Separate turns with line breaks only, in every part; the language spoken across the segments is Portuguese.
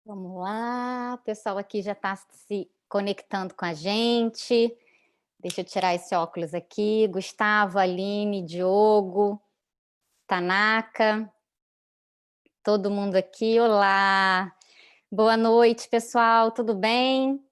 Vamos lá, o pessoal aqui já está se conectando com a gente. Deixa eu tirar esse óculos aqui. Gustavo, Aline, Diogo, Tanaka, todo mundo aqui. Olá! Boa noite, pessoal, tudo bem?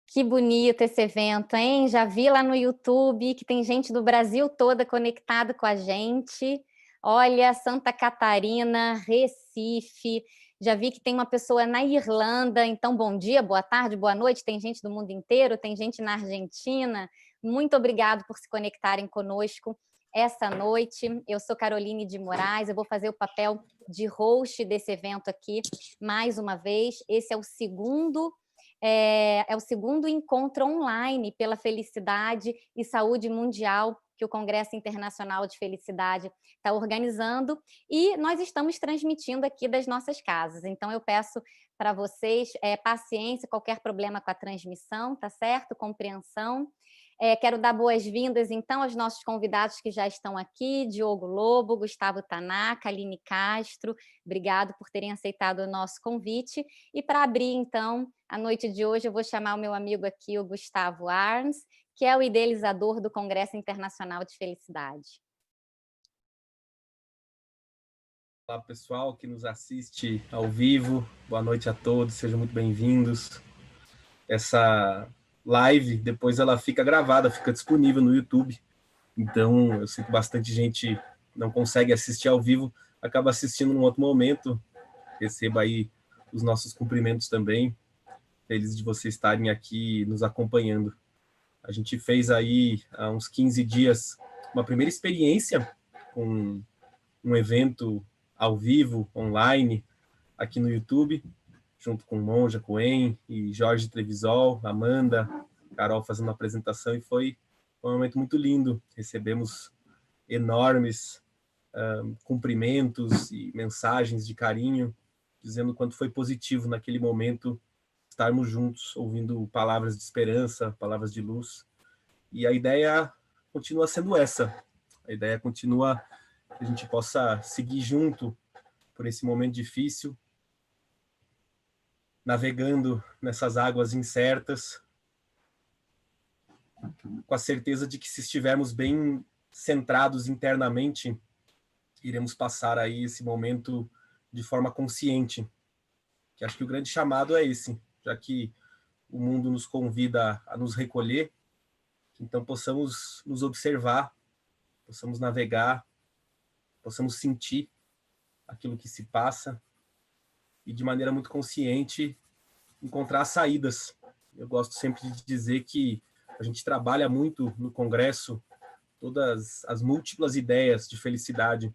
Que bonito esse evento, hein? Já vi lá no YouTube que tem gente do Brasil toda conectada com a gente. Olha, Santa Catarina, Recife, já vi que tem uma pessoa na Irlanda, então bom dia, boa tarde, boa noite, tem gente do mundo inteiro, tem gente na Argentina. Muito obrigado por se conectarem conosco essa noite. Eu sou Caroline de Moraes, eu vou fazer o papel de host desse evento aqui mais uma vez. Esse é o segundo encontro online pela felicidade e saúde mundial que o Congresso Internacional de Felicidade está organizando, e nós estamos transmitindo aqui das nossas casas. Então, eu peço para vocês paciência, qualquer problema com a transmissão, tá certo? Compreensão. Quero dar boas-vindas, então, aos nossos convidados que já estão aqui, Diogo Lobo, Gustavo Tanaka, Aline Castro, obrigado por terem aceitado o nosso convite. E para abrir, então, a noite de hoje, eu vou chamar o meu amigo aqui, o Gustavo Arns, que é o idealizador do Congresso Internacional de Felicidade.
Olá, pessoal que nos assiste ao vivo, boa noite a todos, sejam muito bem-vindos. Essa live, depois ela fica gravada, fica disponível no YouTube, então eu sei que bastante gente não consegue assistir ao vivo, acaba assistindo num outro momento. Receba aí os nossos cumprimentos também, feliz de vocês estarem aqui nos acompanhando. A gente fez aí, há uns 15 dias, uma primeira experiência com um evento ao vivo, online, aqui no YouTube, junto com Monja Coen e Jorge Trevisol, Amanda, Carol fazendo a apresentação, e foi um momento muito lindo. Recebemos enormes cumprimentos e mensagens de carinho, dizendo o quanto foi positivo naquele momento estarmos juntos, ouvindo palavras de esperança, palavras de luz. E a ideia continua sendo essa. A ideia continua que a gente possa seguir junto por esse momento difícil, navegando nessas águas incertas, com a certeza de que, se estivermos bem centrados internamente, iremos passar aí esse momento de forma consciente. Que acho que o grande chamado é esse, já que o mundo nos convida a nos recolher, então possamos nos observar, possamos navegar, possamos sentir aquilo que se passa e, de maneira muito consciente, encontrar saídas. Eu gosto sempre de dizer que a gente trabalha muito no Congresso todas as múltiplas ideias de felicidade,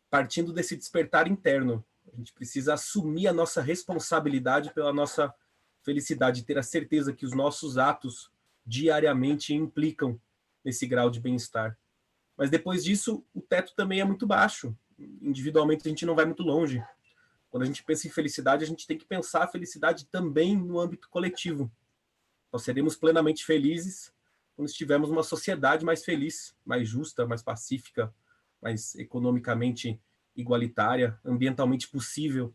partindo desse despertar interno. A gente precisa assumir a nossa responsabilidade pela nossa felicidade, ter a certeza que os nossos atos diariamente implicam nesse grau de bem-estar. Mas depois disso, o teto também é muito baixo. Individualmente, a gente não vai muito longe. Quando a gente pensa em felicidade, a gente tem que pensar a felicidade também no âmbito coletivo. Nós seremos plenamente felizes quando estivermos numa sociedade mais feliz, mais justa, mais pacífica, mais economicamente igualitária, ambientalmente possível,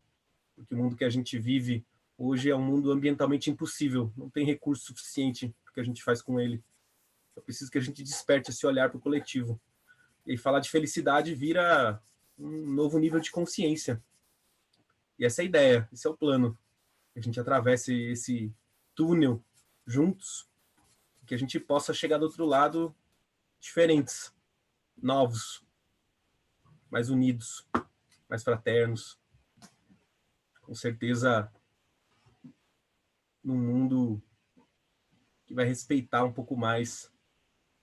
porque o mundo que a gente vive hoje é um mundo ambientalmente impossível, não tem recurso suficiente para o que a gente faz com ele. É preciso que a gente desperte esse olhar para o coletivo. E falar de felicidade vira um novo nível de consciência. E essa é a ideia, esse é o plano. Que a gente atravesse esse túnel juntos, que a gente possa chegar do outro lado diferentes, novos, mais unidos, mais fraternos. Com certeza, num mundo que vai respeitar um pouco mais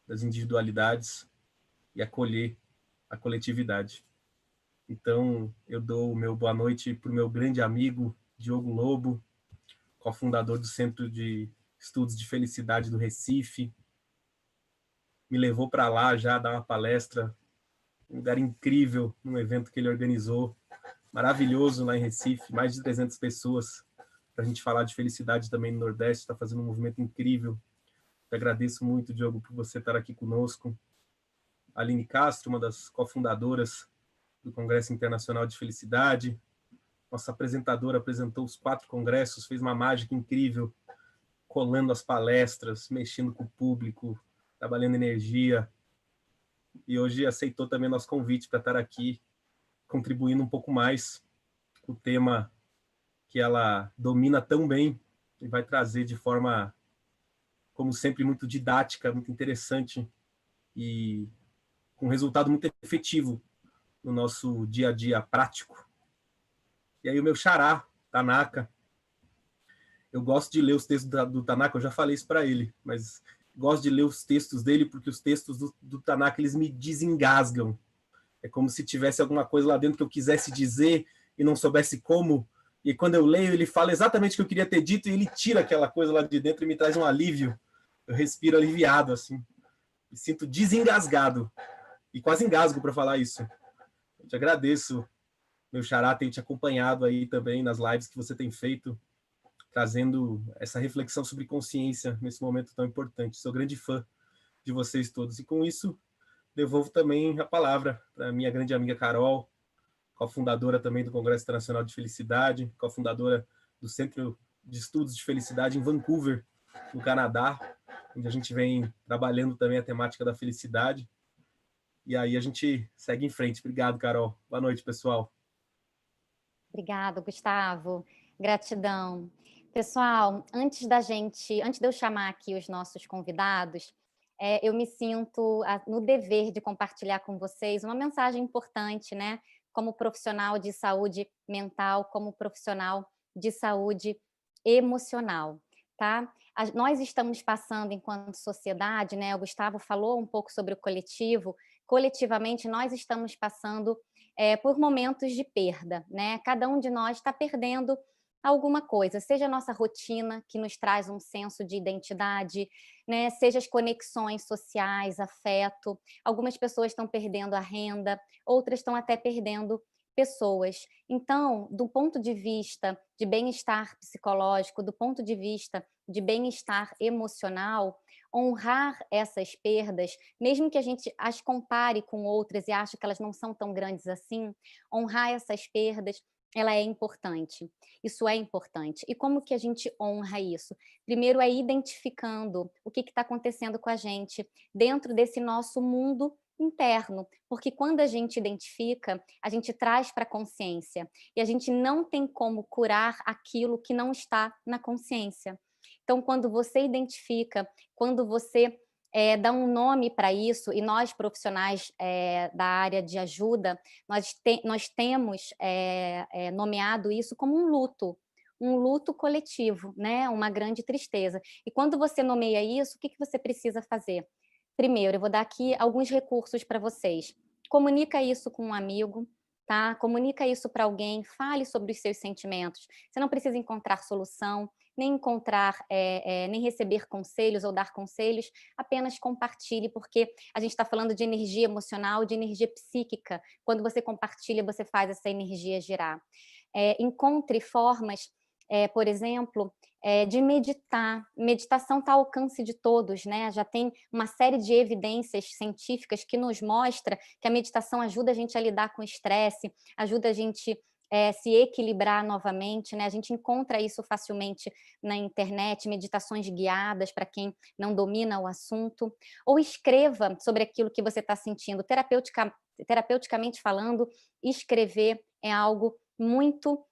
das individualidades e acolher a coletividade. Então, eu dou o meu boa noite para o meu grande amigo, Diogo Lobo, cofundador do Centro de Estudos de Felicidade do Recife. Me levou para lá já dar uma palestra, um lugar incrível, num evento que ele organizou, maravilhoso lá em Recife, mais de 300 pessoas, para a gente falar de felicidade também no Nordeste, está fazendo um movimento incrível. Eu agradeço muito, Diogo, por você estar aqui conosco. A Aline Castro, uma das cofundadoras do Congresso Internacional de Felicidade, nossa apresentadora apresentou os 4 congressos, fez uma mágica incrível, colando as palestras, mexendo com o público, trabalhando energia. E hoje aceitou também nosso convite para estar aqui, contribuindo um pouco mais com o tema que ela domina tão bem e vai trazer de forma, como sempre, muito didática, muito interessante e com um resultado muito efetivo no nosso dia a dia prático. E aí o meu xará, Tanaka, eu gosto de ler os textos do Tanaka, eu já falei isso para ele, mas gosto de ler os textos dele porque os textos do Tanaka, eles me desengasgam. É como se tivesse alguma coisa lá dentro que eu quisesse dizer e não soubesse como, e quando eu leio, ele fala exatamente o que eu queria ter dito e ele tira aquela coisa lá de dentro e me traz um alívio. Eu respiro aliviado, assim. Me sinto desengasgado. E quase engasgo para falar isso. Eu te agradeço, meu xará, ter te acompanhado aí também nas lives que você tem feito, trazendo essa reflexão sobre consciência nesse momento tão importante. Sou grande fã de vocês todos. E com isso, devolvo também a palavra para a minha grande amiga Carol, cofundadora também do Congresso Internacional de Felicidade, cofundadora do Centro de Estudos de Felicidade em Vancouver, no Canadá, onde a gente vem trabalhando também a temática da felicidade. E aí a gente segue em frente. Obrigado, Carol. Boa noite, pessoal.
Obrigado, Gustavo. Gratidão. Pessoal, antes de eu chamar aqui os nossos convidados, eu me sinto no dever de compartilhar com vocês uma mensagem importante, né? Como profissional de saúde mental, como profissional de saúde emocional, tá? Nós estamos passando, enquanto sociedade, né? O Gustavo falou um pouco sobre o coletivo. Coletivamente, nós estamos passando por momentos de perda, né? Cada um de nós está perdendo alguma coisa, seja a nossa rotina, que nos traz um senso de identidade, né? Seja as conexões sociais, afeto. Algumas pessoas estão perdendo a renda, outras estão até perdendo pessoas. Então, do ponto de vista de bem-estar psicológico, do ponto de vista de bem-estar emocional, honrar essas perdas, mesmo que a gente as compare com outras e ache que elas não são tão grandes assim, honrar essas perdas, ela é importante. Isso é importante. E como que a gente honra isso? Primeiro é identificando o que está acontecendo com a gente dentro desse nosso mundo interno, porque quando a gente identifica, a gente traz para a consciência, e a gente não tem como curar aquilo que não está na consciência. Então, quando você identifica, quando você dá um nome para isso, e nós profissionais da área de ajuda, nós temos nomeado isso como um luto coletivo, né? Uma grande tristeza. E quando você nomeia isso, o que você precisa fazer? Primeiro, eu vou dar aqui alguns recursos para vocês. Comunica isso com um amigo, tá? Comunica isso para alguém, fale sobre os seus sentimentos. Você não precisa encontrar solução, nem nem receber conselhos ou dar conselhos, apenas compartilhe, porque a gente está falando de energia emocional, de energia psíquica. Quando você compartilha, você faz essa energia girar. Encontre formas, por exemplo, de meditar. Meditação está ao alcance de todos, né? Já tem uma série de evidências científicas que nos mostra que a meditação ajuda a gente a lidar com o estresse, ajuda a gente se equilibrar novamente, né? A gente encontra isso facilmente na internet, meditações guiadas para quem não domina o assunto, ou escreva sobre aquilo que você está sentindo. Terapeuticamente falando, escrever é algo muito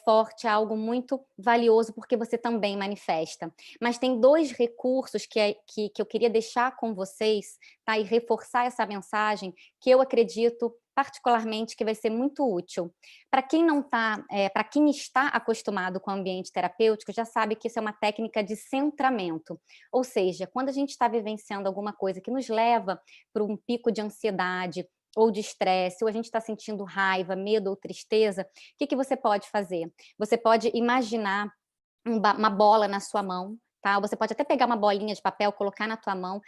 forte, algo muito valioso, porque você também manifesta. Mas tem 2 recursos que eu queria deixar com vocês, tá? E reforçar essa mensagem, que eu acredito particularmente que vai ser muito útil. Para quem não está, para quem está acostumado com o ambiente terapêutico, já sabe que isso é uma técnica de centramento. Ou seja, quando a gente está vivenciando alguma coisa que nos leva para um pico de ansiedade, ou de estresse, ou a gente está sentindo raiva, medo ou tristeza, o que você pode fazer? Você pode imaginar uma bola na sua mão, tá? Você pode até pegar uma bolinha de papel, colocar na tua mão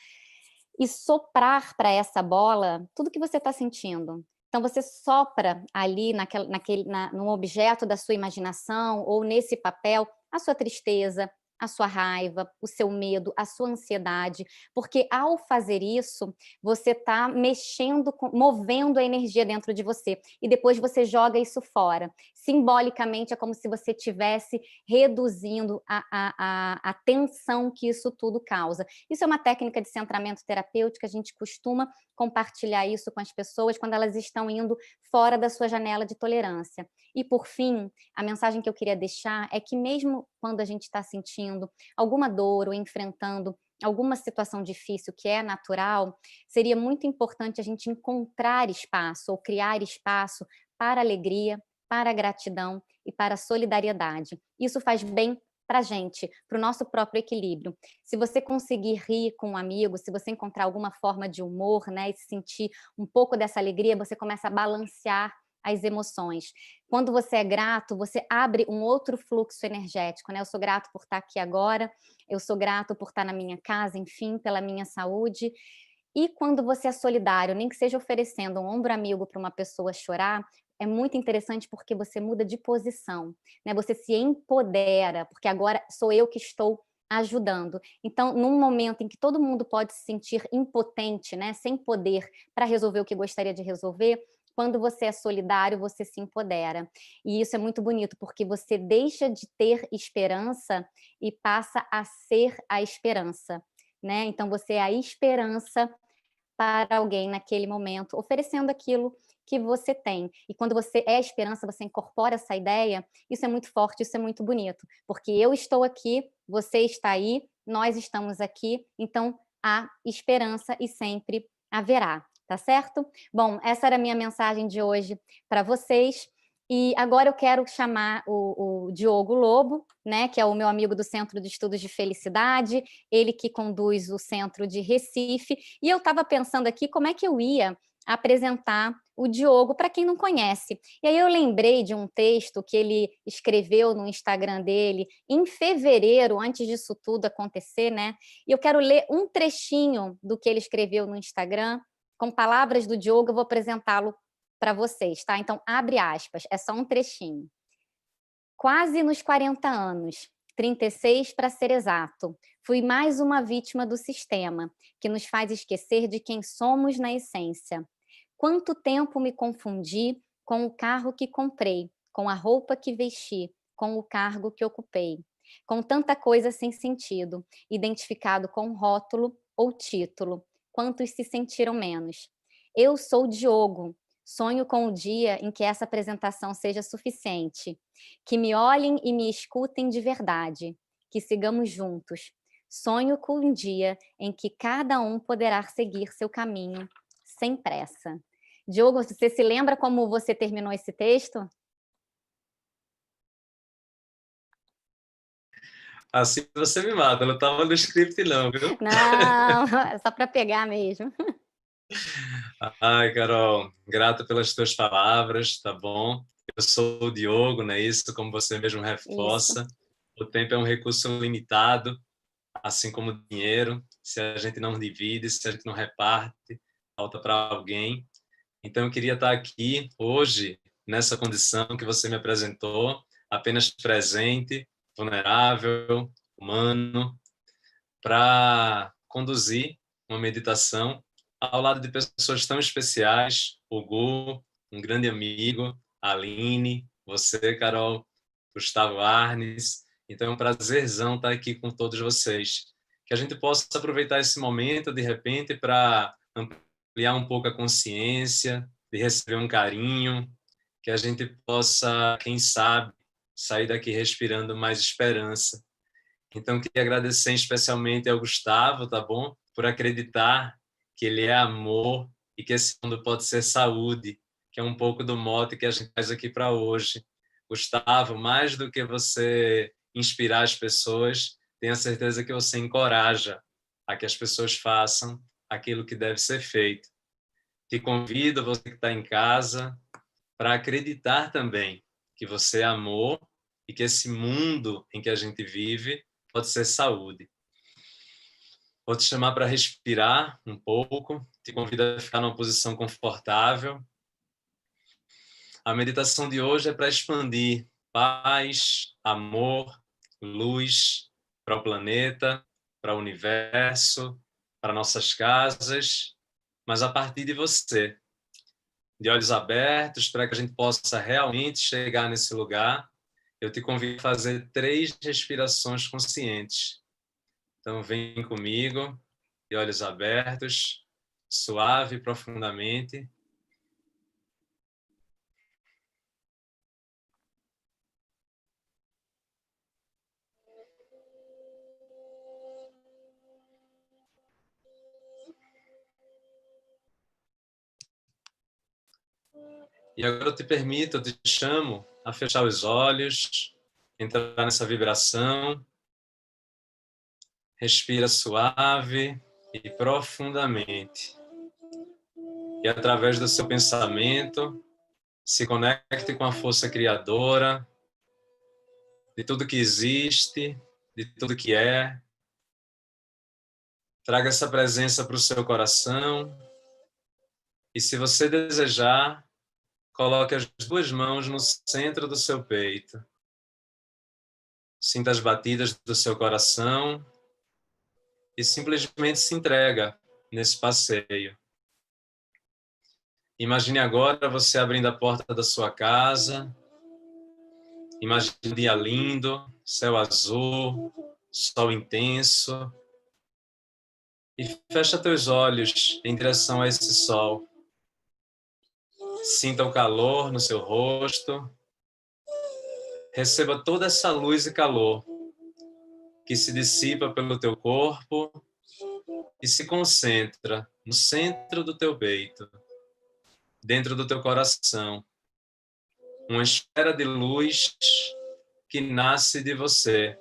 e soprar para essa bola tudo que você está sentindo. Então, você sopra ali no objeto da sua imaginação ou nesse papel a sua tristeza, a sua raiva, o seu medo, a sua ansiedade, porque ao fazer isso, você está mexendo, movendo a energia dentro de você, e depois você joga isso fora. Simbolicamente, é como se você estivesse reduzindo a tensão que isso tudo causa. Isso é uma técnica de centramento terapêutico, a gente costuma compartilhar isso com as pessoas quando elas estão indo fora da sua janela de tolerância. E, por fim, a mensagem que eu queria deixar é que mesmo quando a gente está sentindo alguma dor ou enfrentando alguma situação difícil que é natural, seria muito importante a gente encontrar espaço ou criar espaço para a alegria, para a gratidão e para a solidariedade. Isso faz bem para a gente, para o nosso próprio equilíbrio. Se você conseguir rir com um amigo, se você encontrar alguma forma de humor, né, e sentir um pouco dessa alegria, você começa a balancear as emoções. Quando você é grato, você abre um outro fluxo energético, né? Eu sou grato por estar aqui agora, eu sou grato por estar na minha casa, enfim, pela minha saúde. E quando você é solidário, nem que seja oferecendo um ombro amigo para uma pessoa chorar, é muito interessante porque você muda de posição, né? Você se empodera, porque agora sou eu que estou ajudando. Então, num momento em que todo mundo pode se sentir impotente, né, sem poder para resolver o que gostaria de resolver, quando você é solidário, você se empodera. E isso é muito bonito, porque você deixa de ter esperança e passa a ser a esperança, né? Então, você é a esperança para alguém naquele momento, oferecendo aquilo que você tem. E quando você é a esperança, você incorpora essa ideia, isso é muito forte, isso é muito bonito, porque eu estou aqui, você está aí, nós estamos aqui, então há esperança e sempre haverá, tá certo? Bom, essa era a minha mensagem de hoje para vocês. E agora eu quero chamar o Diogo Lobo, né, que é o meu amigo do Centro de Estudos de Felicidade, ele que conduz o centro de Recife, e eu estava pensando aqui como é que eu ia apresentar o Diogo para quem não conhece. E aí eu lembrei de um texto que ele escreveu no Instagram dele em fevereiro, antes disso tudo acontecer, né? E eu quero ler um trechinho do que ele escreveu no Instagram, com palavras do Diogo, eu vou apresentá-lo para vocês, tá? Então, abre aspas, é só um trechinho. Quase nos 40 anos, 36 para ser exato, fui mais uma vítima do sistema, que nos faz esquecer de quem somos na essência. Quanto tempo me confundi com o carro que comprei, com a roupa que vesti, com o cargo que ocupei. Com tanta coisa sem sentido, identificado com rótulo ou título. Quantos se sentiram menos? Eu sou Diogo. Sonho com o dia em que essa apresentação seja suficiente. Que me olhem e me escutem de verdade. Que sigamos juntos. Sonho com um dia em que cada um poderá seguir seu caminho sem pressa. Diogo, você se lembra como você terminou esse texto?
Assim você me mata, não estava no script não, viu?
Não, é só para pegar mesmo.
Ai, Carol, grato pelas tuas palavras, tá bom? Eu sou o Diogo, não é isso? Como você mesmo
Isso.
reforça. O tempo é um recurso limitado, assim como o dinheiro. Se a gente não divide, se a gente não reparte, falta para alguém. Então, eu queria estar aqui hoje, nessa condição que você me apresentou, apenas presente, vulnerável, humano, para conduzir uma meditação ao lado de pessoas tão especiais, o Gu, um grande amigo, a Aline, você, Carol, Gustavo Arnes. Então é um prazerzão estar aqui com todos vocês. Que a gente possa aproveitar esse momento, de repente, para ampliar um pouco a consciência, de receber um carinho, que a gente possa, quem sabe, sair daqui respirando mais esperança. Então, queria agradecer especialmente ao Gustavo, tá bom? Por acreditar que ele é amor e que esse mundo pode ser saúde, que é um pouco do mote que a gente faz aqui para hoje. Gustavo, mais do que você inspirar as pessoas, tenha certeza que você encoraja a que as pessoas façam aquilo que deve ser feito. Te convido, você que está em casa, para acreditar também que você é amor e que esse mundo em que a gente vive pode ser saúde. Vou te chamar para respirar um pouco, te convido a ficar numa posição confortável. A meditação de hoje é para expandir paz, amor, luz, para o planeta, para o universo, para nossas casas, mas a partir de você. De olhos abertos, para que a gente possa realmente chegar nesse lugar, eu te convido a fazer 3 respirações conscientes. Então, vem comigo, de olhos abertos, suave e profundamente. E agora eu te permito, eu te chamo a fechar os olhos, entrar nessa vibração. Respira suave e profundamente. E através do seu pensamento, se conecte com a força criadora de tudo que existe, de tudo que é. Traga essa presença para o seu coração. E se você desejar, coloque as 2 mãos no centro do seu peito. Sinta as batidas do seu coração e simplesmente se entrega nesse passeio. Imagine agora você abrindo a porta da sua casa. Imagine um dia lindo, céu azul, sol intenso. E fecha teus olhos em direção a esse sol. Sinta o calor no seu rosto. Receba toda essa luz e calor que se dissipa pelo teu corpo e se concentra no centro do teu peito, dentro do teu coração. Uma esfera de luz que nasce de você.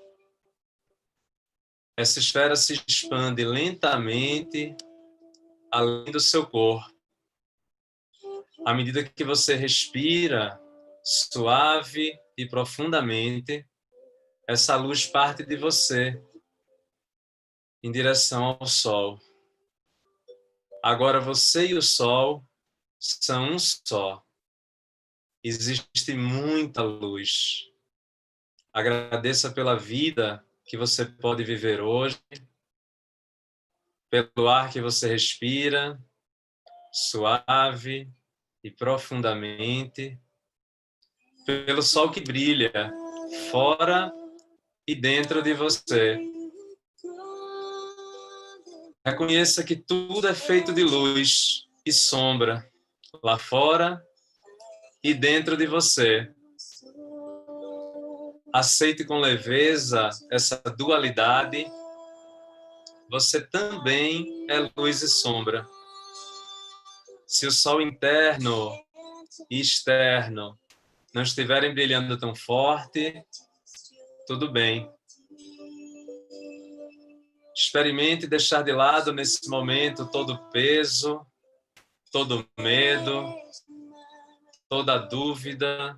Essa esfera se expande lentamente além do seu corpo. À medida que você respira suave e profundamente, essa luz parte de você em direção ao sol. Agora você e o sol são um só. Existe muita luz. Agradeça pela vida que você pode viver hoje, pelo ar que você respira, suave e profundamente, pelo sol que brilha fora e dentro de você. Reconheça que tudo é feito de luz e sombra, lá fora e dentro de você. Aceite com leveza essa dualidade. Você também é luz e sombra. Se o sol interno e externo não estiverem brilhando tão forte, tudo bem. Experimente deixar de lado nesse momento todo o peso, todo o medo, toda a dúvida,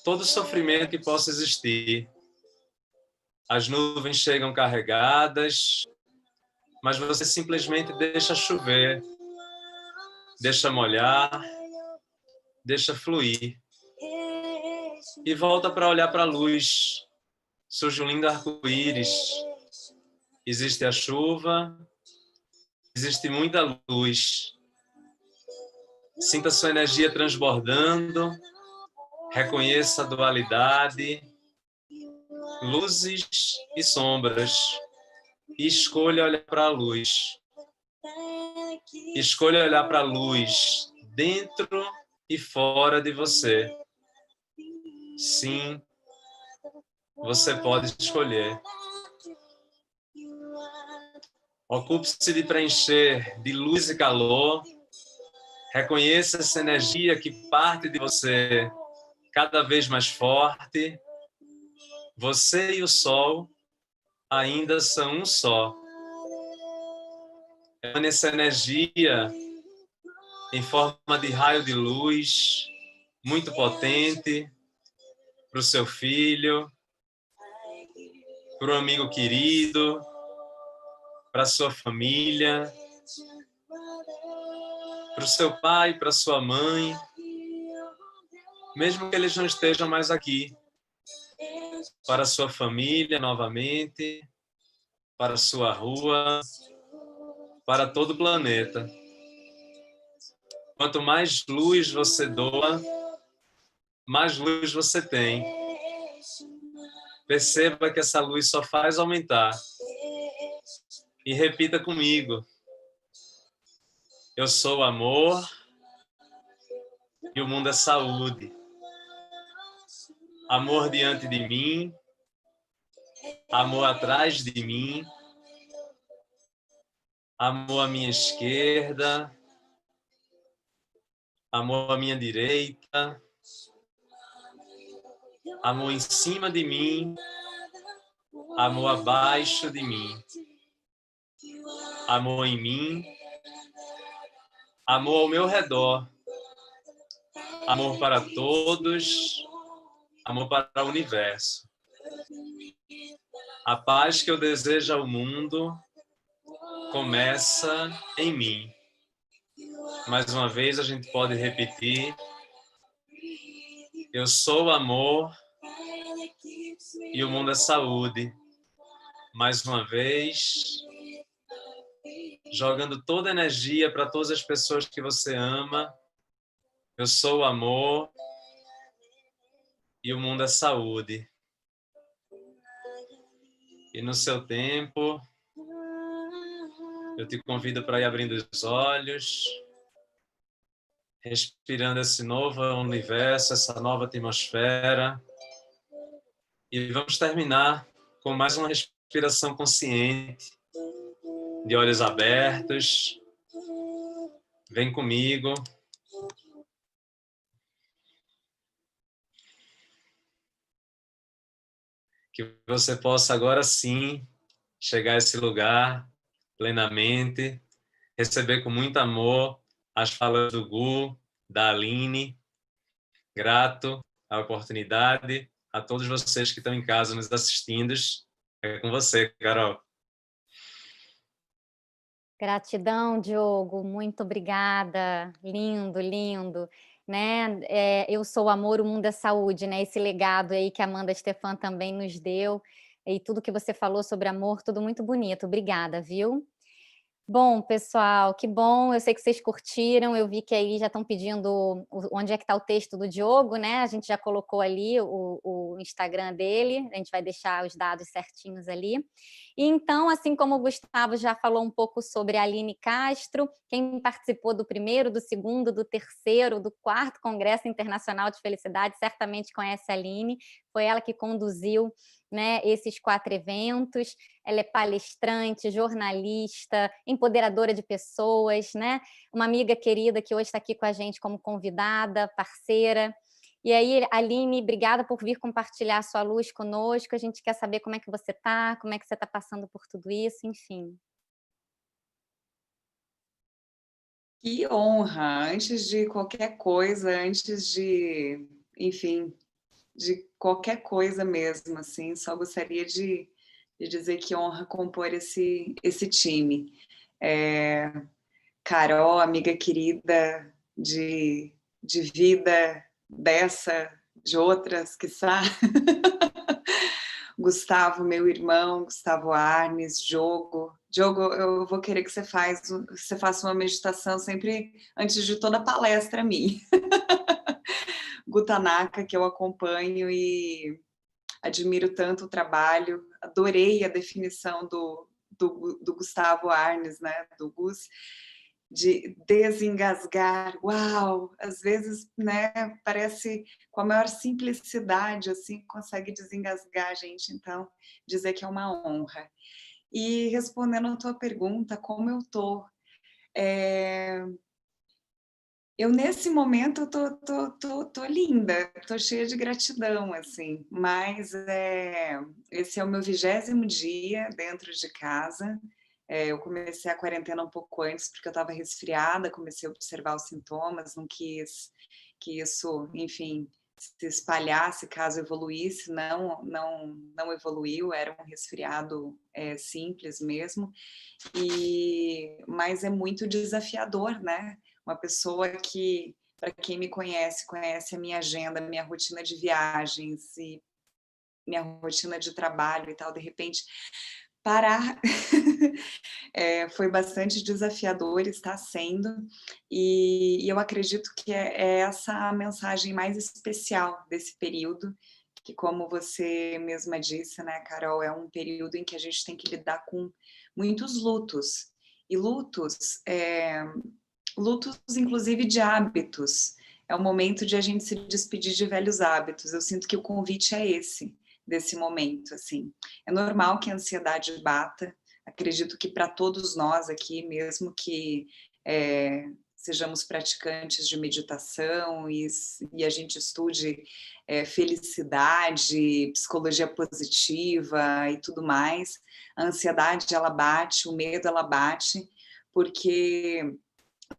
todo o sofrimento que possa existir. As nuvens chegam carregadas, mas você simplesmente deixa chover, deixa molhar, deixa fluir. E volta para olhar para a luz. Surge um lindo arco-íris. Existe a chuva, existe muita luz. Sinta sua energia transbordando. Reconheça a dualidade, luzes e sombras. E escolha olhar para a luz. Escolha olhar para a luz dentro e fora de você. Sim, você pode escolher. Ocupe-se de preencher de luz e calor. Reconheça essa energia que parte de você cada vez mais forte. Você e o sol ainda são um só. Emane essa energia em forma de raio de luz, muito potente, para o seu filho, para um amigo querido, para a sua família, para o seu pai, para a sua mãe, mesmo que eles não estejam mais aqui. para a sua família novamente, para a sua rua, para todo o planeta. Quanto mais luz você doa, mais luz você tem. Perceba que essa luz só faz aumentar. E repita comigo: eu sou amor e o mundo é saúde. Amor diante de mim, amor atrás de mim, amor à minha esquerda, amor à minha direita, amor em cima de mim, amor abaixo de mim, amor em mim, amor ao meu redor, amor para todos, amor para o universo. A paz que eu desejo ao mundo começa em mim. Mais uma vez a gente pode repetir: eu sou amor e o mundo é saúde. Mais uma vez, jogando toda a energia para todas as pessoas que você ama. Eu sou amor e o mundo é saúde. E no seu tempo, eu te convido para ir abrindo os olhos, respirando esse novo universo, essa nova atmosfera. E vamos terminar com mais uma respiração consciente, de olhos abertos. Vem comigo. Que você possa agora sim chegar a esse lugar plenamente, receber com muito amor as falas do Gu, da Aline. Grato à oportunidade, a todos vocês que estão em casa nos assistindo. É com você, Carol.
Gratidão, Diogo, muito obrigada, lindo, lindo, né? Eu sou o amor, o mundo é saúde, né? Esse legado aí que a Amanda Stefan também nos deu, e tudo que você falou sobre amor, tudo muito bonito, obrigada, viu? Bom, pessoal, que bom, eu sei que vocês curtiram, eu vi que aí já estão pedindo onde é que está o texto do Diogo, né? A gente já colocou ali o Instagram dele, a gente vai deixar os dados certinhos ali. E então, assim como o Gustavo já falou um pouco sobre a Aline Castro, quem participou do primeiro, do segundo, do terceiro, do quarto Congresso Internacional de Felicidade, certamente conhece a Aline, foi ela que conduziu, né, esses 4 eventos. Ela é palestrante, jornalista, empoderadora de pessoas, né? Uma amiga querida que hoje está aqui com a gente como convidada, parceira. E aí, Aline, obrigada por vir compartilhar a sua luz conosco. A gente quer saber como é que você está, como é que você está passando por tudo isso, enfim.
Que honra! Antes de qualquer coisa, antes de, enfim, de qualquer coisa mesmo, assim, só gostaria de dizer que honra compor esse time. Carol, amiga querida de vida dessa, de outras, quiçá. Gustavo, meu irmão, Gustavo Arnes, Diogo, eu vou querer que você faça uma meditação sempre antes de toda palestra minha. Gu Tanaka, que eu acompanho e admiro tanto o trabalho, adorei a definição do Gustavo Arnes, né, do Gus, de desengasgar. Uau! Às vezes, né, parece com a maior simplicidade, assim, consegue desengasgar a gente. Então, dizer que é uma honra. E respondendo a tua pergunta, como eu tô? Eu, nesse momento, tô linda, tô cheia de gratidão, assim, mas esse é o meu 20º dia dentro de casa. Eu comecei a quarentena um pouco antes, porque eu estava resfriada, comecei a observar os sintomas, não quis que isso, enfim, se espalhasse caso evoluísse, não evoluiu, era um resfriado simples mesmo, mas é muito desafiador, né? Uma pessoa que, para quem me conhece a minha agenda, a minha rotina de viagens, e minha rotina de trabalho e tal, de repente, parar foi bastante desafiador, está sendo, e eu acredito que é essa a mensagem mais especial desse período, que como você mesma disse, né, Carol, é um período em que a gente tem que lidar com muitos lutos, e lutos inclusive de hábitos. É o momento de a gente se despedir de velhos hábitos. Eu sinto que o convite é esse, desse momento, assim. É normal que a ansiedade bata. Acredito que para todos nós aqui, mesmo que sejamos praticantes de meditação e a gente estude felicidade, psicologia positiva e tudo mais, a ansiedade ela bate, o medo ela bate, porque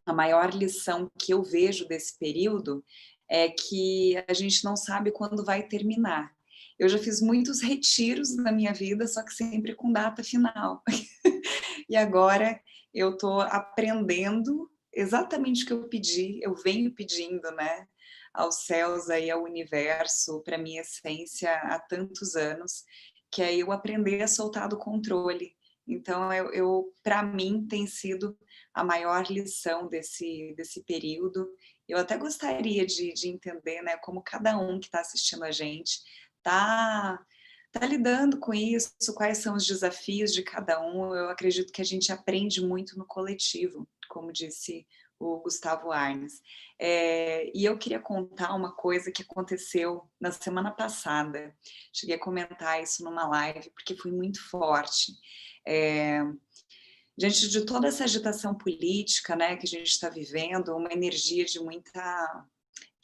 a maior lição que eu vejo desse período é que a gente não sabe quando vai terminar. Eu já fiz muitos retiros na minha vida, só que sempre com data final. E agora eu estou aprendendo exatamente o que eu pedi, eu venho pedindo, né, aos céus, aí, ao universo, para minha essência há tantos anos, que é eu aprender a soltar do controle. Então, para mim, tem sido a maior lição desse período. Eu até gostaria de entender, né, como cada um que está assistindo a gente está lidando com isso, quais são os desafios de cada um. Eu acredito que a gente aprende muito no coletivo, como disse o Gustavo Arnes. E eu queria contar uma coisa que aconteceu na semana passada. Cheguei a comentar isso numa live, porque foi muito forte. Diante de toda essa agitação política, né, que a gente está vivendo, uma energia de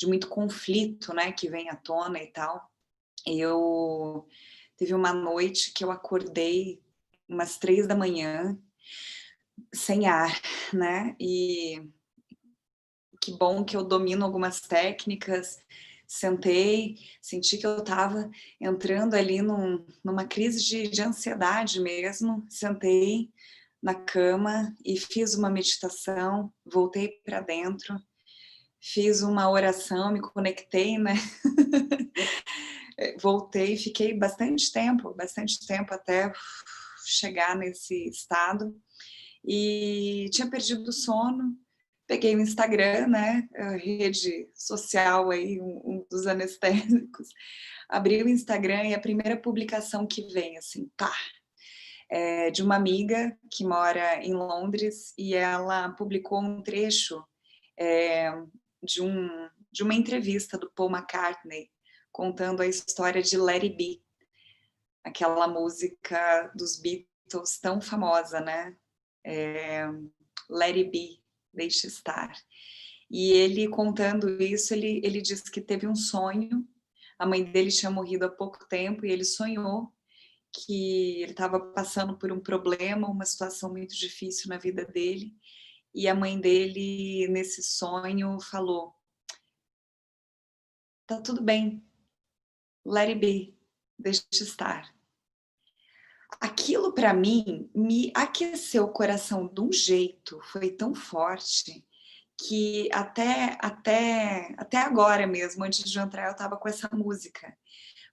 muito conflito, né, que vem à tona e tal, teve uma noite que eu acordei umas 3 da manhã, sem ar, né, e que bom que eu domino algumas técnicas, sentei, senti que eu estava entrando ali numa crise de ansiedade mesmo, sentei na cama e fiz uma meditação, voltei para dentro, fiz uma oração, me conectei, né? Voltei, fiquei bastante tempo até chegar nesse estado e tinha perdido o sono. Peguei o Instagram, né, a rede social aí, um dos anestésicos, abri o Instagram e a primeira publicação que vem, assim, pá, de uma amiga que mora em Londres e ela publicou um trecho de uma entrevista do Paul McCartney contando a história de Let It Be, aquela música dos Beatles tão famosa, né? Let It Be, deixe estar. E ele contando isso, ele disse que teve um sonho, a mãe dele tinha morrido há pouco tempo e ele sonhou que ele estava passando por um problema, uma situação muito difícil na vida dele, e a mãe dele, nesse sonho, falou: tá tudo bem, let it be, deixa estar. Aquilo, para mim, me aqueceu o coração de um jeito, foi tão forte, que até agora mesmo, antes de entrar, eu estava com essa música.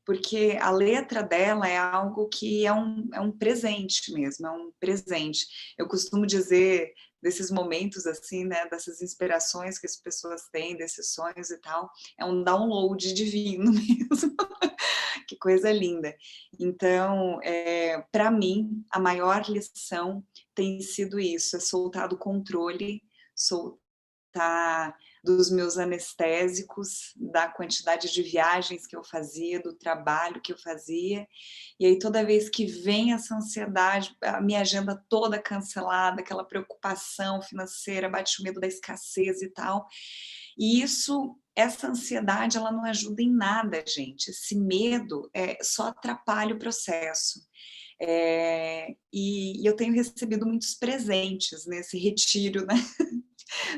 Porque a letra dela é algo que é um presente mesmo, é um presente. Eu costumo dizer desses momentos assim, né, dessas inspirações que as pessoas têm, desses sonhos e tal, é um download divino mesmo. Que coisa linda. Então, para mim, a maior lição tem sido isso, é soltar do controle, soltar dos meus anestésicos, da quantidade de viagens que eu fazia, do trabalho que eu fazia, e aí toda vez que vem essa ansiedade, a minha agenda toda cancelada, aquela preocupação financeira, bate o medo da escassez e tal, e essa ansiedade, ela não ajuda em nada, gente, esse medo só atrapalha o processo. E eu tenho recebido muitos presentes nesse retiro, né?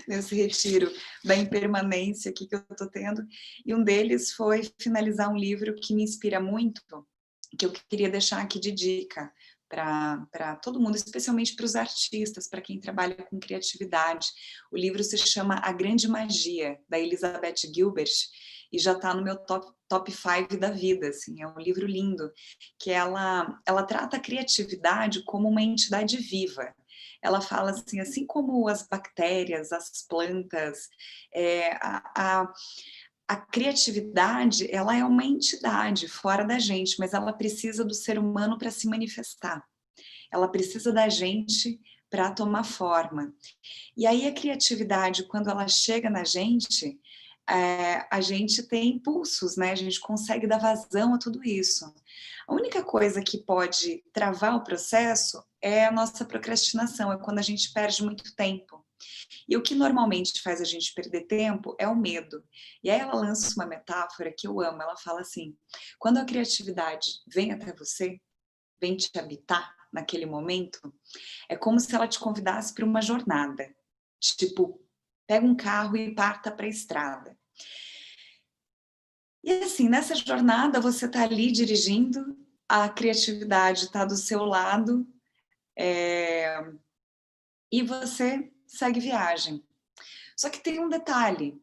Nesse retiro da impermanência aqui que eu estou tendo, e um deles foi finalizar um livro que me inspira muito, que eu queria deixar aqui de dica para todo mundo, especialmente para os artistas, para quem trabalha com criatividade. O livro se chama A Grande Magia, da Elizabeth Gilbert, e já está no meu top 5 da vida, assim, é um livro lindo, que ela trata a criatividade como uma entidade viva. Ela fala assim como as bactérias, as plantas, a criatividade, ela é uma entidade fora da gente, mas ela precisa do ser humano para se manifestar. Ela precisa da gente para tomar forma. E aí a criatividade, quando ela chega na gente, a gente tem impulsos, né? A gente consegue dar vazão a tudo isso. A única coisa que pode travar o processo é a nossa procrastinação, é quando a gente perde muito tempo. E o que normalmente faz a gente perder tempo é o medo. E aí ela lança uma metáfora que eu amo, ela fala assim, quando a criatividade vem até você, vem te habitar naquele momento, é como se ela te convidasse para uma jornada. Tipo, pega um carro e parta para a estrada. E assim, nessa jornada você está ali dirigindo, a criatividade está do seu lado, e você segue viagem. Só que tem um detalhe,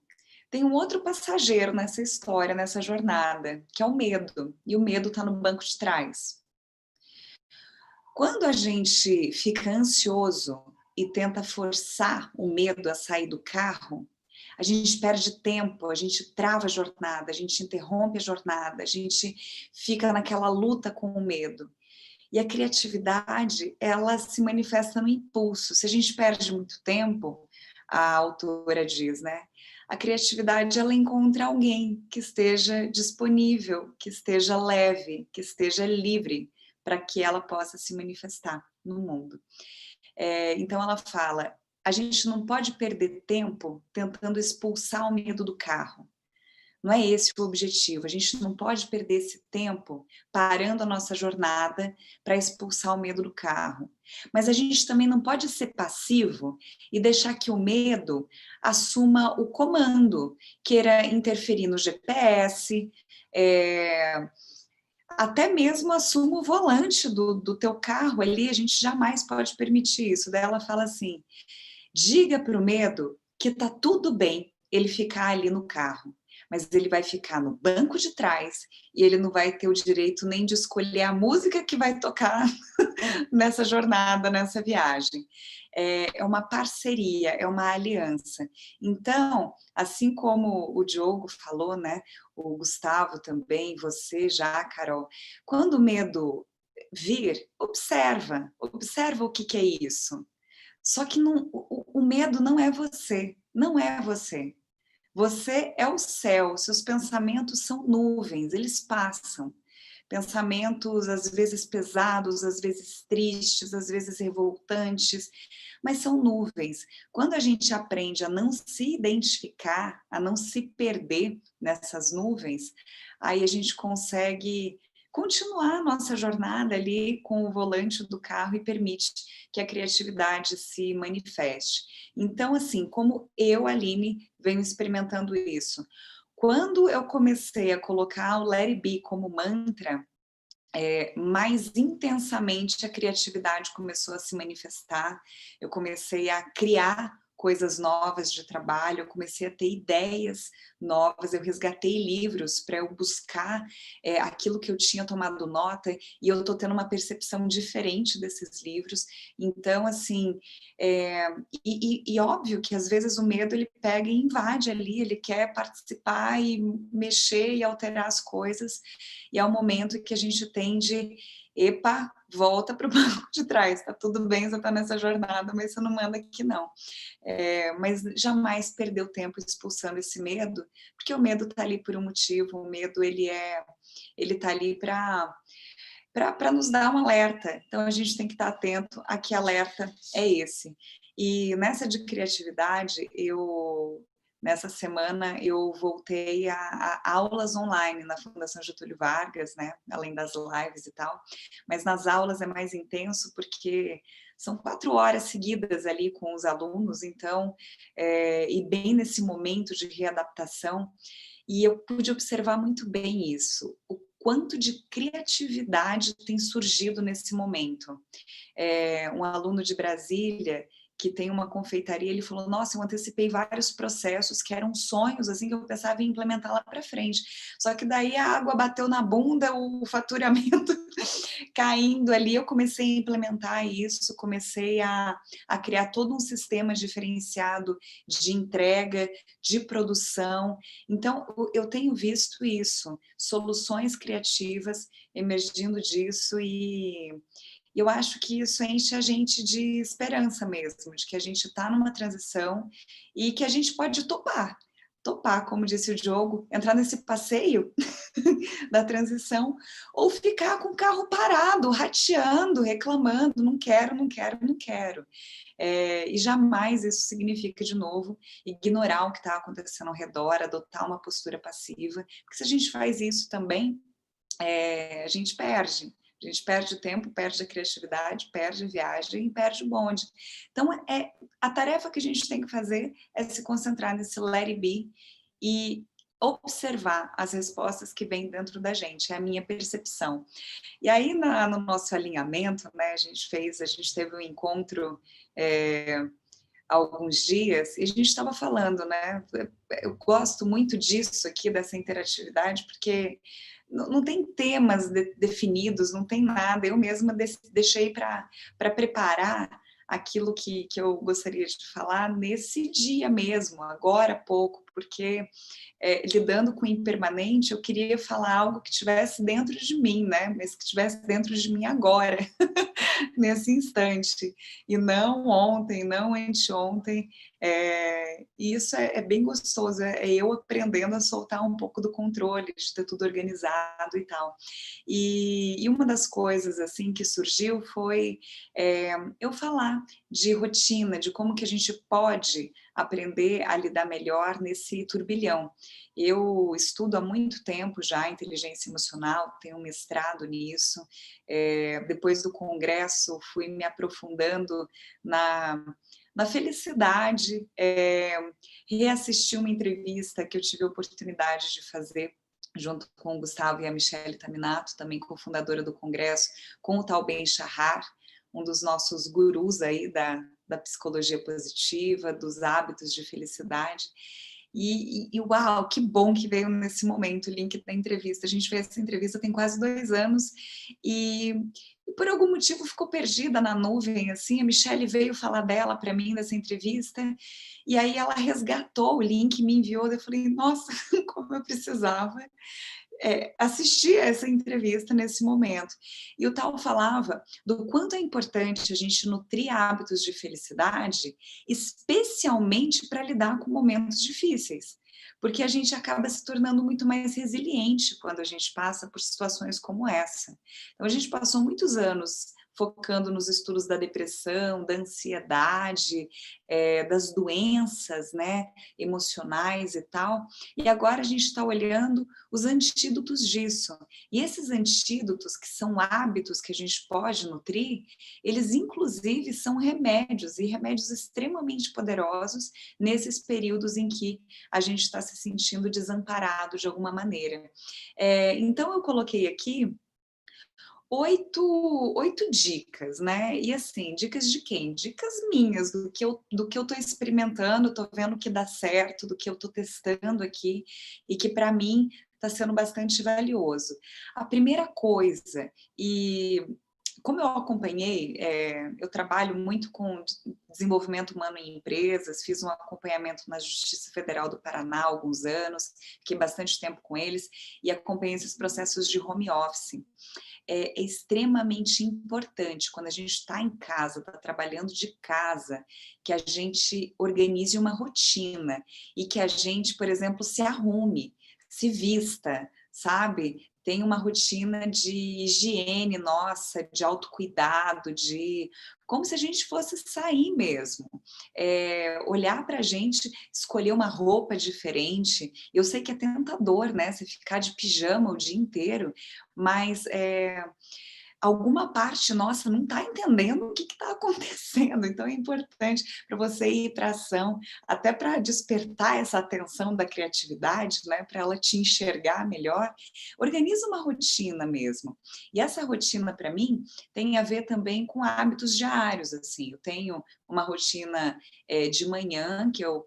tem um outro passageiro nessa história, nessa jornada, que é o medo. E o medo está no banco de trás. Quando a gente fica ansioso e tenta forçar o medo a sair do carro, a gente perde tempo, a gente trava a jornada, a gente interrompe a jornada, a gente fica naquela luta com o medo. E a criatividade, ela se manifesta no impulso. Se a gente perde muito tempo, a autora diz, né? A criatividade, ela encontra alguém que esteja disponível, que esteja leve, que esteja livre, para que ela possa se manifestar no mundo. Então ela fala, a gente não pode perder tempo tentando expulsar o medo do carro. Não é esse o objetivo, a gente não pode perder esse tempo parando a nossa jornada para expulsar o medo do carro. Mas a gente também não pode ser passivo e deixar que o medo assuma o comando, queira interferir no GPS, até mesmo assuma o volante do teu carro ali, a gente jamais pode permitir isso. Daí ela fala assim, diga para o medo que tá tudo bem ele ficar ali no carro, mas ele vai ficar no banco de trás e ele não vai ter o direito nem de escolher a música que vai tocar nessa jornada, nessa viagem. É uma parceria, é uma aliança. Então, assim como o Diogo falou, né, o Gustavo também, você já, Carol, quando o medo vir, observa o que é isso. Só que o medo não é você, não é você. Você é o céu, seus pensamentos são nuvens, eles passam. Pensamentos às vezes pesados, às vezes tristes, às vezes revoltantes, mas são nuvens. Quando a gente aprende a não se identificar, a não se perder nessas nuvens, aí a gente consegue continuar a nossa jornada ali com o volante do carro e permite que a criatividade se manifeste. Então, assim, como eu, Aline, venho experimentando isso. Quando eu comecei a colocar o Let It Be como mantra, mais intensamente a criatividade começou a se manifestar, eu comecei a criar coisas novas de trabalho, eu comecei a ter ideias novas, eu resgatei livros para eu buscar aquilo que eu tinha tomado nota, e eu estou tendo uma percepção diferente desses livros. Então, assim, e óbvio que às vezes o medo ele pega e invade ali, ele quer participar e mexer e alterar as coisas, e é o momento que a gente tem de epa, volta para o banco de trás, tá tudo bem, você está nessa jornada, mas você não manda aqui não. Mas jamais perdeu tempo expulsando esse medo, porque o medo está ali por um motivo, o medo ele está ali para nos dar um alerta, então a gente tem que estar atento a que alerta é esse. E nessa de criatividade, nessa semana eu voltei a aulas online na Fundação Getúlio Vargas, né? Além das lives e tal, mas nas aulas é mais intenso porque são 4 horas seguidas ali com os alunos, então, e bem nesse momento de readaptação, e eu pude observar muito bem isso, o quanto de criatividade tem surgido nesse momento. Um aluno de Brasília que tem uma confeitaria, ele falou, nossa, eu antecipei vários processos que eram sonhos, assim, que eu pensava em implementar lá para frente. Só que daí a água bateu na bunda, o faturamento caindo ali, eu comecei a implementar isso, comecei a criar todo um sistema diferenciado de entrega, de produção. Então, eu tenho visto isso, soluções criativas emergindo disso, e eu acho que isso enche a gente de esperança mesmo, de que a gente está numa transição e que a gente pode topar, como disse o Diogo, entrar nesse passeio da transição, ou ficar com o carro parado, rateando, reclamando, não quero, não quero, não quero. E jamais isso significa, de novo, ignorar o que está acontecendo ao redor, adotar uma postura passiva, porque se a gente faz isso também, a gente perde. A gente perde o tempo, perde a criatividade, perde a viagem e perde o bonde. Então, a tarefa que a gente tem que fazer é se concentrar nesse let it be e observar as respostas que vêm dentro da gente, é a minha percepção. E aí, no nosso alinhamento, né, a gente teve um encontro há alguns dias, e a gente estava falando, né, eu gosto muito disso aqui, dessa interatividade, porque não tem temas definidos, não tem nada, eu mesma deixei para preparar aquilo que eu gostaria de falar nesse dia mesmo, agora há pouco, porque lidando com o impermanente, eu queria falar algo que estivesse dentro de mim, né? Mas que estivesse dentro de mim agora, nesse instante, e não ontem, não anteontem. E isso é bem gostoso, é eu aprendendo a soltar um pouco do controle, de ter tudo organizado e tal. E uma das coisas assim que surgiu foi eu falar de rotina, de como que a gente pode aprender a lidar melhor nesse turbilhão. Eu estudo há muito tempo já inteligência emocional, tenho um mestrado nisso. Depois do congresso, fui me aprofundando na felicidade. Reassisti uma entrevista que eu tive a oportunidade de fazer junto com o Gustavo e a Michele Taminato, também cofundadora do congresso, com o Tal Ben-Shahar, um dos nossos gurus aí da psicologia positiva, dos hábitos de felicidade. E uau, que bom que veio nesse momento o link da entrevista. A gente fez essa entrevista tem quase 2 anos e por algum motivo ficou perdida na nuvem, assim. A Michele veio falar dela para mim nessa entrevista e aí ela resgatou o link, me enviou. Eu falei, nossa, como eu precisava assistir essa entrevista nesse momento. E o Tal falava do quanto é importante a gente nutrir hábitos de felicidade, especialmente para lidar com momentos difíceis, porque a gente acaba se tornando muito mais resiliente quando a gente passa por situações como essa. Então, a gente passou muitos anos focando nos estudos da depressão, da ansiedade, das doenças, né, emocionais e tal, e agora a gente está olhando os antídotos disso. E esses antídotos, que são hábitos que a gente pode nutrir, eles inclusive são remédios, e remédios extremamente poderosos nesses períodos em que a gente está se sentindo desamparado de alguma maneira. Então eu coloquei aqui 8 dicas, né? E assim, dicas de quem? Dicas minhas, do que eu estou experimentando, estou vendo que dá certo, do que eu estou testando aqui, e que para mim está sendo bastante valioso. A primeira coisa, e como eu acompanhei, eu trabalho muito com desenvolvimento humano em empresas, fiz um acompanhamento na Justiça Federal do Paraná há alguns anos, fiquei bastante tempo com eles, e acompanhei esses processos de home office. É extremamente importante, quando a gente está em casa, está trabalhando de casa, que a gente organize uma rotina e que a gente, por exemplo, se arrume, se vista, sabe? Tem uma rotina de higiene nossa, de autocuidado, como se a gente fosse sair mesmo. Olhar para a gente, escolher uma roupa diferente. Eu sei que é tentador, né? Você ficar de pijama o dia inteiro, mas alguma parte nossa não está entendendo o que está acontecendo. Então é importante para você ir para a ação, até para despertar essa atenção da criatividade, né? Para ela te enxergar melhor. Organiza uma rotina mesmo. E essa rotina, para mim, tem a ver também com hábitos diários. Assim, eu tenho uma rotina de manhã, que eu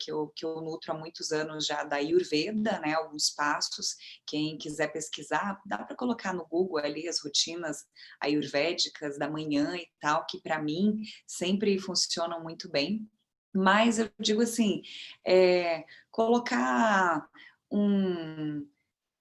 nutro há muitos anos já da Ayurveda, né? Alguns passos. Quem quiser pesquisar, dá para colocar no Google ali as rotinas ayurvédicas da manhã e tal, que para mim sempre funcionam muito bem. Mas eu digo assim, colocar um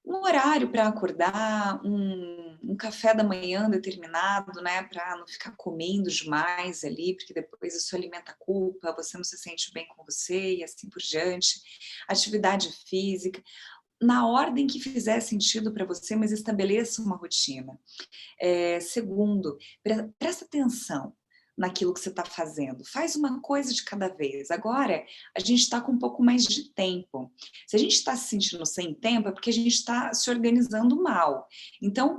horário para acordar, um café da manhã determinado, né, para não ficar comendo demais ali, porque depois isso alimenta a culpa, você não se sente bem com você e assim por diante. Atividade física, na ordem que fizer sentido para você, mas estabeleça uma rotina. Segundo, presta atenção naquilo que você está fazendo. Faz uma coisa de cada vez. Agora, a gente está com um pouco mais de tempo. Se a gente está se sentindo sem tempo, é porque a gente está se organizando mal. Então,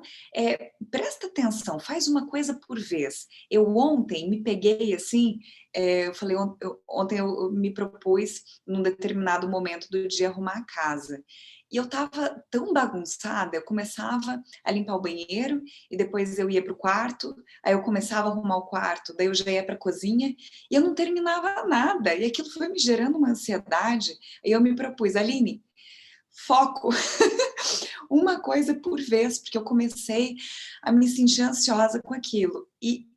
presta atenção, faz uma coisa por vez. Eu ontem me peguei assim, eu falei, ontem eu me propus, num determinado momento do dia, arrumar a casa. E eu estava tão bagunçada, eu começava a limpar o banheiro, e depois eu ia para o quarto, aí eu começava a arrumar o quarto, daí eu já ia para a cozinha, e eu não terminava nada, e aquilo foi me gerando uma ansiedade, e eu me propus, Aline, foco, uma coisa por vez, porque eu comecei a me sentir ansiosa com aquilo, e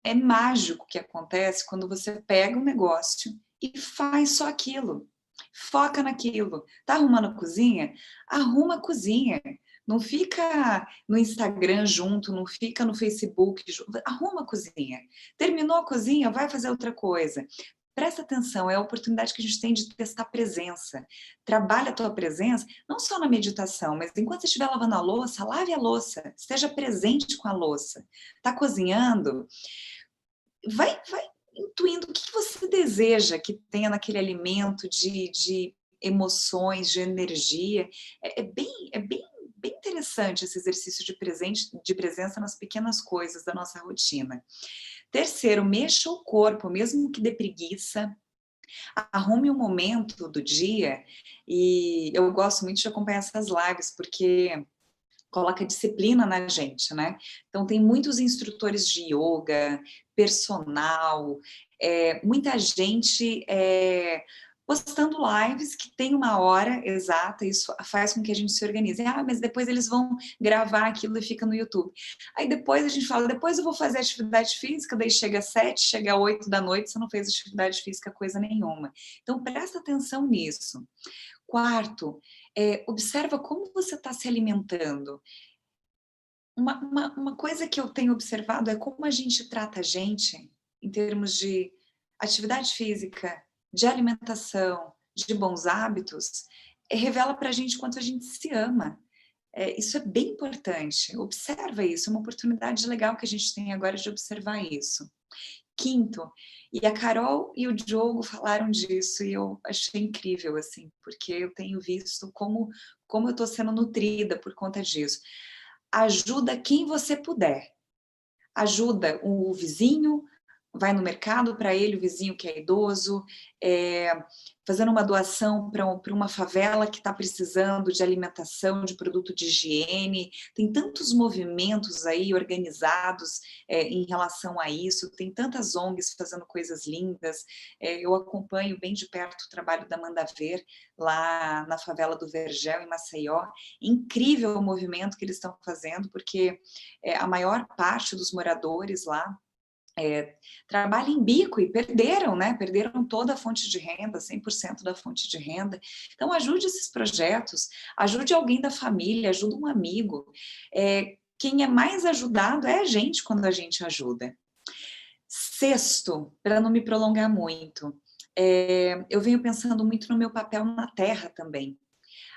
é mágico o que acontece quando você pega um negócio e faz só aquilo. Foca naquilo. Tá arrumando a cozinha? Arruma a cozinha. Não fica no Instagram junto, não fica no Facebook junto. Arruma a cozinha. Terminou a cozinha, vai fazer outra coisa. Presta atenção, é a oportunidade que a gente tem de testar presença. Trabalha a tua presença, não só na meditação, mas enquanto você estiver lavando a louça, lave a louça. Esteja presente com a louça. Tá cozinhando? Vai intuindo o que você deseja que tenha naquele alimento de emoções, de energia. É bem interessante esse exercício de presença nas pequenas coisas da nossa rotina. Terceiro, mexa o corpo, mesmo que dê preguiça. Arrume um momento do dia, e eu gosto muito de acompanhar essas lives, porque coloca disciplina na gente, né? Então, tem muitos instrutores de yoga, personal, muita gente postando lives que tem uma hora exata, isso faz com que a gente se organize. Ah, mas depois eles vão gravar aquilo e fica no YouTube. Aí depois a gente fala, depois eu vou fazer atividade física, daí chega às 7, chega às 8 da noite, você não fez atividade física coisa nenhuma. Então, presta atenção nisso. Quarto, observa como você está se alimentando. Uma coisa que eu tenho observado é como a gente trata a gente em termos de atividade física, de alimentação, de bons hábitos, revela para a gente quanto a gente se ama. Isso é bem importante. Observa isso, é uma oportunidade legal que a gente tem agora de observar isso. Quinto, e a Carol e o Diogo falaram disso e eu achei incrível, assim, porque eu tenho visto como eu estou sendo nutrida por conta disso. Ajuda quem você puder. Ajuda o vizinho, vai no mercado para ele, o vizinho que é idoso, fazendo uma doação para uma favela que está precisando de alimentação, de produto de higiene. Tem tantos movimentos aí organizados em relação a isso, tem tantas ONGs fazendo coisas lindas. Eu acompanho bem de perto o trabalho da Manda Ver, lá na favela do Vergel, em Maceió. Incrível o movimento que eles estão fazendo, porque a maior parte dos moradores lá trabalha em bico e perderam, né? Perderam toda a fonte de renda, 100% da fonte de renda. Então, ajude esses projetos, ajude alguém da família, ajude um amigo. Quem é mais ajudado é a gente quando a gente ajuda. Sexto, para não me prolongar muito, eu venho pensando muito no meu papel na Terra também.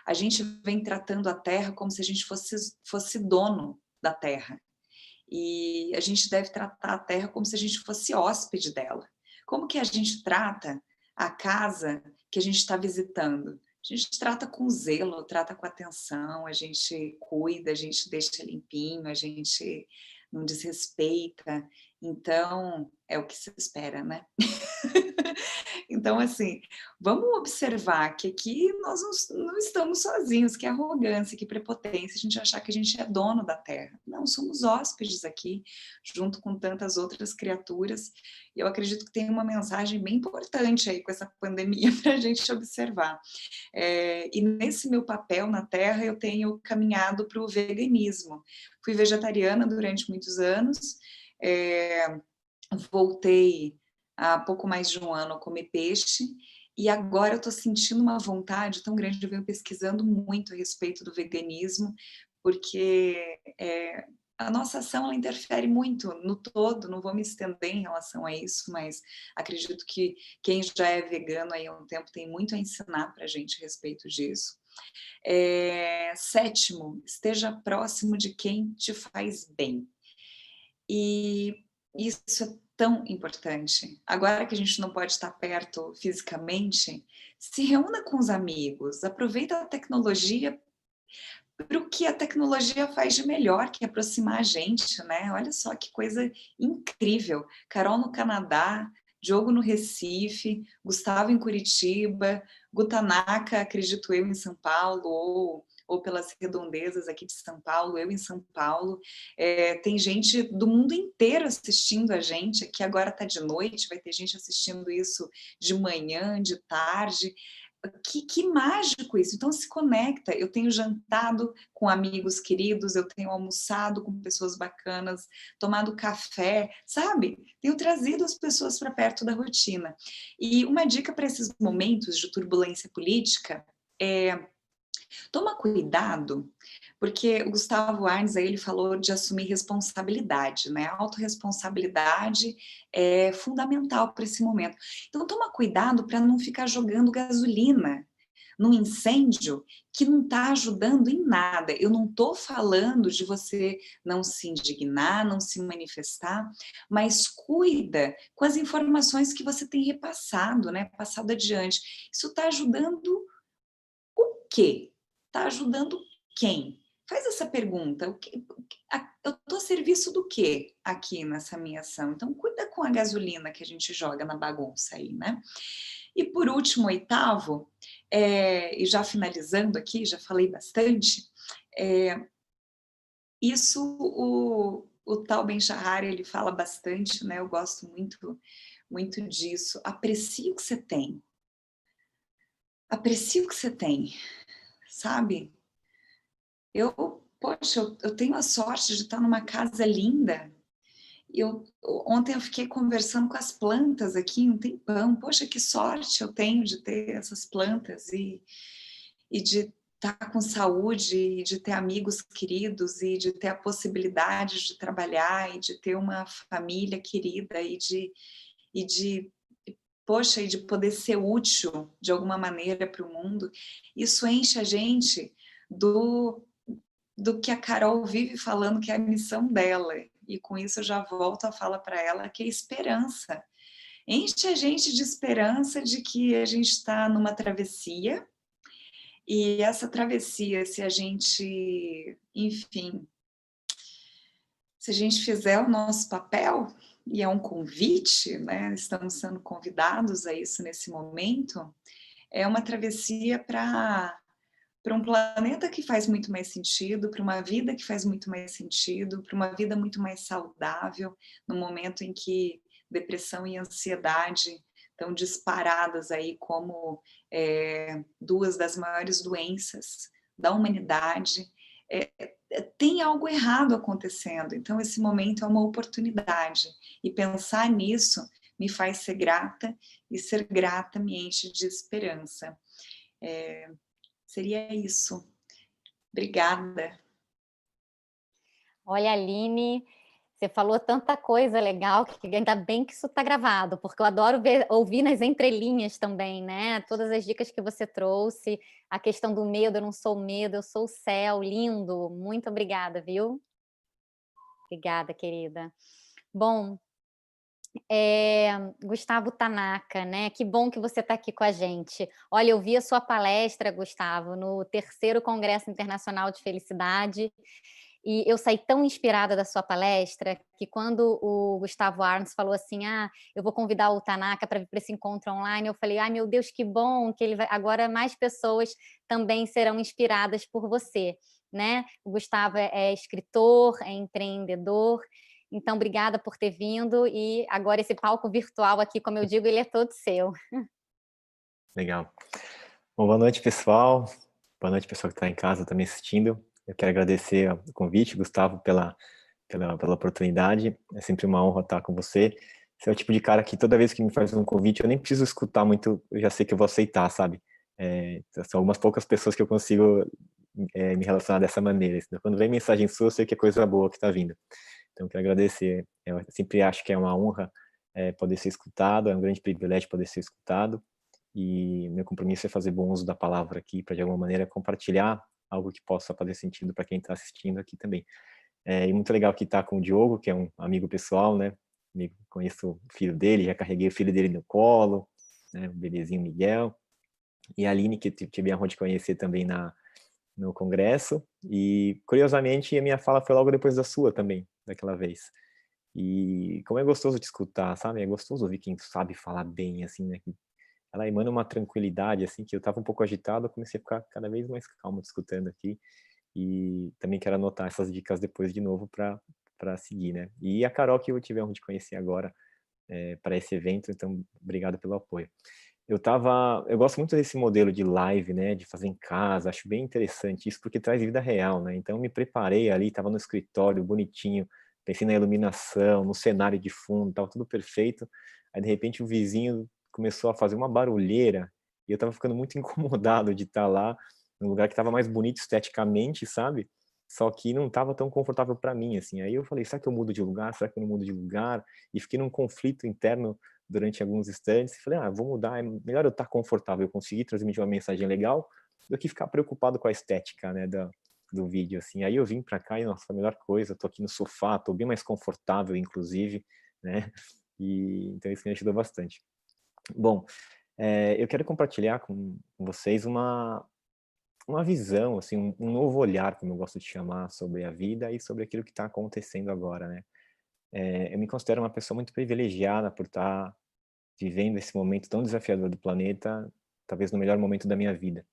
A gente vem tratando a Terra como se a gente fosse dono da Terra. E a gente deve tratar a Terra como se a gente fosse hóspede dela. Como que a gente trata a casa que a gente está visitando? A gente trata com zelo, trata com atenção, a gente cuida, a gente deixa limpinho, a gente não desrespeita. Então, é o que se espera, né? Então, assim, vamos observar que aqui nós não estamos sozinhos, que arrogância, que prepotência, a gente achar que a gente é dono da Terra. Não, somos hóspedes aqui, junto com tantas outras criaturas, e eu acredito que tem uma mensagem bem importante aí com essa pandemia para a gente observar. E nesse meu papel na Terra, eu tenho caminhado para o veganismo. Fui vegetariana durante muitos anos, voltei há pouco mais de um ano a comer peixe, e agora eu estou sentindo uma vontade tão grande, eu venho pesquisando muito a respeito do veganismo, porque a nossa ação ela interfere muito no todo, não vou me estender em relação a isso, mas acredito que quem já é vegano aí há um tempo tem muito a ensinar para a gente a respeito disso. Sétimo, esteja próximo de quem te faz bem. E isso é tão importante. Agora que a gente não pode estar perto fisicamente, se reúna com os amigos, aproveita a tecnologia para o que a tecnologia faz de melhor, que é aproximar a gente, né? Olha só que coisa incrível. Carol no Canadá, Diogo no Recife, Gustavo em Curitiba, Gutanaka, acredito eu, em São Paulo, ou pelas redondezas aqui de São Paulo, eu em São Paulo. Tem gente do mundo inteiro assistindo a gente, aqui agora está de noite, vai ter gente assistindo isso de manhã, de tarde. Que mágico isso, então se conecta, eu tenho jantado com amigos queridos, eu tenho almoçado com pessoas bacanas, tomado café, sabe? Tenho trazido as pessoas para perto da rotina. E uma dica para esses momentos de turbulência política toma cuidado, porque o Gustavo Arnes aí ele falou de assumir responsabilidade, né? A autorresponsabilidade é fundamental para esse momento. Então toma cuidado para não ficar jogando gasolina num incêndio que não está ajudando em nada. Eu não estou falando de você não se indignar, não se manifestar, mas cuida com as informações que você tem repassado, né? Passado adiante. Isso está ajudando o quê? Está ajudando quem? Faz essa pergunta. Eu estou a serviço do quê aqui nessa minha ação? Então, cuida com a gasolina que a gente joga na bagunça aí, né? E por último, oitavo, e já finalizando aqui, já falei bastante, isso o Tal Ben-Shahar, ele fala bastante, né? Eu gosto muito, muito disso. Aprecie o que você tem. Aprecie o que você tem. Sabe? Poxa, eu tenho a sorte de estar numa casa linda. Ontem eu fiquei conversando com as plantas aqui um tempão. Poxa, que sorte eu tenho de ter essas plantas e de estar com saúde, e de ter amigos queridos, e de ter a possibilidade de trabalhar, e de ter uma família querida, e de poxa, e de poder ser útil de alguma maneira para o mundo. Isso enche a gente do que a Carol vive falando que é a missão dela, e com isso eu já volto a falar para ela que é esperança. Enche a gente de esperança de que a gente está numa travessia, e essa travessia, se a gente, enfim, se a gente fizer o nosso papel, e é um convite, né? Estamos sendo convidados a isso nesse momento, é uma travessia para um planeta que faz muito mais sentido, para uma vida que faz muito mais sentido, para uma vida muito mais saudável, no momento em que depressão e ansiedade estão disparadas aí como duas das maiores doenças da humanidade. Tem algo errado acontecendo, então esse momento é uma oportunidade, e pensar nisso me faz ser grata, e ser grata me enche de esperança. Seria isso. Obrigada.
Olha, Aline, você falou tanta coisa legal, que ainda bem que isso está gravado, porque eu adoro ouvir nas entrelinhas também, né? Todas as dicas que você trouxe, a questão do medo, eu não sou medo, eu sou o céu, lindo. Muito obrigada, viu? Obrigada, querida. Bom, Gustavo Tanaka, né? Que bom que você está aqui com a gente. Olha, eu vi a sua palestra, Gustavo, no 3º Congresso Internacional de Felicidade, E eu saí tão inspirada da sua palestra que quando o Gustavo Arns falou assim, eu vou convidar o Tanaka para vir para esse encontro online, eu falei, meu Deus, que bom que ele vai... Agora mais pessoas também serão inspiradas por você, né? O Gustavo é escritor, é empreendedor, então obrigada por ter vindo e agora esse palco virtual aqui, como eu digo, ele é todo seu.
Legal. Bom, boa noite, pessoal. Boa noite, pessoal que está em casa também assistindo. Eu quero agradecer o convite, Gustavo, pela oportunidade. É sempre uma honra estar com você. Você é o tipo de cara que toda vez que me faz um convite, eu nem preciso escutar muito, eu já sei que eu vou aceitar, sabe? São algumas poucas pessoas que eu consigo me relacionar dessa maneira. Quando vem mensagem sua, eu sei que é coisa boa que está vindo. Então, eu quero agradecer. Eu sempre acho que é uma honra poder ser escutado, é um grande privilégio poder ser escutado. E meu compromisso é fazer bom uso da palavra aqui, para de alguma maneira compartilhar algo que possa fazer sentido para quem está assistindo aqui também. E muito legal que tá com o Diogo, que é um amigo pessoal, né? Conheço o filho dele, já carreguei o filho dele no colo, né? O bebezinho Miguel. E a Aline, que tive a honra de conhecer também no congresso. E, curiosamente, a minha fala foi logo depois da sua também, daquela vez. E como é gostoso te escutar, sabe? É gostoso ouvir quem sabe falar bem, assim, né? Ela emana uma tranquilidade, assim, que eu estava um pouco agitado, eu comecei a ficar cada vez mais calmo te escutando aqui. E também quero anotar essas dicas depois de novo para seguir, né? E a Carol, que eu tive a honra de conhecer agora para esse evento, então obrigado pelo apoio. Eu gosto muito desse modelo de live, né? De fazer em casa, acho bem interessante isso, porque traz vida real, né? Então me preparei ali, estava no escritório, bonitinho, pensei na iluminação, no cenário de fundo, estava tudo perfeito. Aí de repente o vizinho começou a fazer uma barulheira e eu estava ficando muito incomodado de estar lá num lugar que estava mais bonito esteticamente, sabe? Só que não estava tão confortável para mim, assim. Aí eu falei, será que eu mudo de lugar? Será que eu não mudo de lugar? E fiquei num conflito interno durante alguns instantes. E falei, vou mudar, é melhor eu estar confortável, eu conseguir transmitir uma mensagem legal do que ficar preocupado com a estética, né, do vídeo, assim. Aí eu vim para cá e, nossa, a melhor coisa, tô aqui no sofá, tô bem mais confortável, inclusive, né? E então isso me ajudou bastante. Bom, eu quero compartilhar com vocês uma visão, assim, um novo olhar, como eu gosto de chamar, sobre a vida e sobre aquilo que está acontecendo agora, né? Eu me considero uma pessoa muito privilegiada por estar vivendo esse momento tão desafiador do planeta, talvez no melhor momento da minha vida.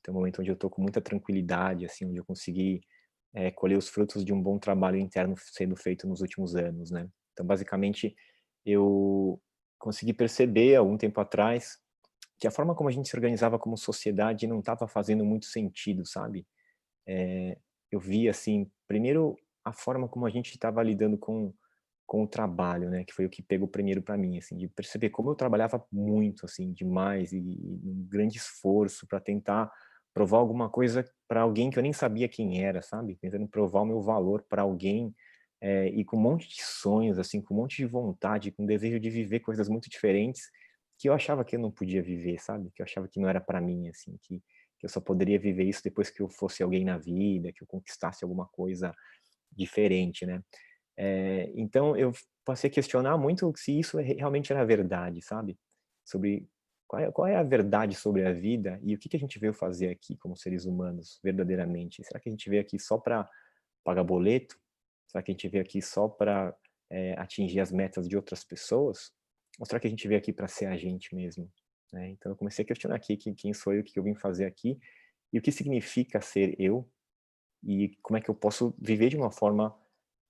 Então, um momento onde eu estou com muita tranquilidade, assim, onde eu consegui colher os frutos de um bom trabalho interno sendo feito nos últimos anos, né? Então, basicamente, eu consegui perceber, algum tempo atrás, que a forma como a gente se organizava como sociedade não estava fazendo muito sentido, sabe? Eu vi, assim, primeiro, a forma como a gente estava lidando com o trabalho, né? Que foi o que pegou primeiro para mim, assim, de perceber como eu trabalhava muito, assim, demais e um grande esforço para tentar provar alguma coisa para alguém que eu nem sabia quem era, sabe? Tentando provar o meu valor para alguém e com um monte de sonhos, assim, com um monte de vontade, com desejo de viver coisas muito diferentes que eu achava que eu não podia viver, sabe? Que eu achava que não era para mim, assim, que eu só poderia viver isso depois que eu fosse alguém na vida, que eu conquistasse alguma coisa diferente, né? Então eu passei a questionar muito se isso realmente era verdade, sabe? Sobre qual é a verdade sobre a vida e o que a gente veio fazer aqui como seres humanos, verdadeiramente? Será que a gente veio aqui só para pagar boleto? Será que a gente veio aqui só para atingir as metas de outras pessoas? Ou será que a gente veio aqui para ser a gente mesmo? Né? Então eu comecei a questionar aqui quem sou eu, o que eu vim fazer aqui e o que significa ser eu e como é que eu posso viver de uma forma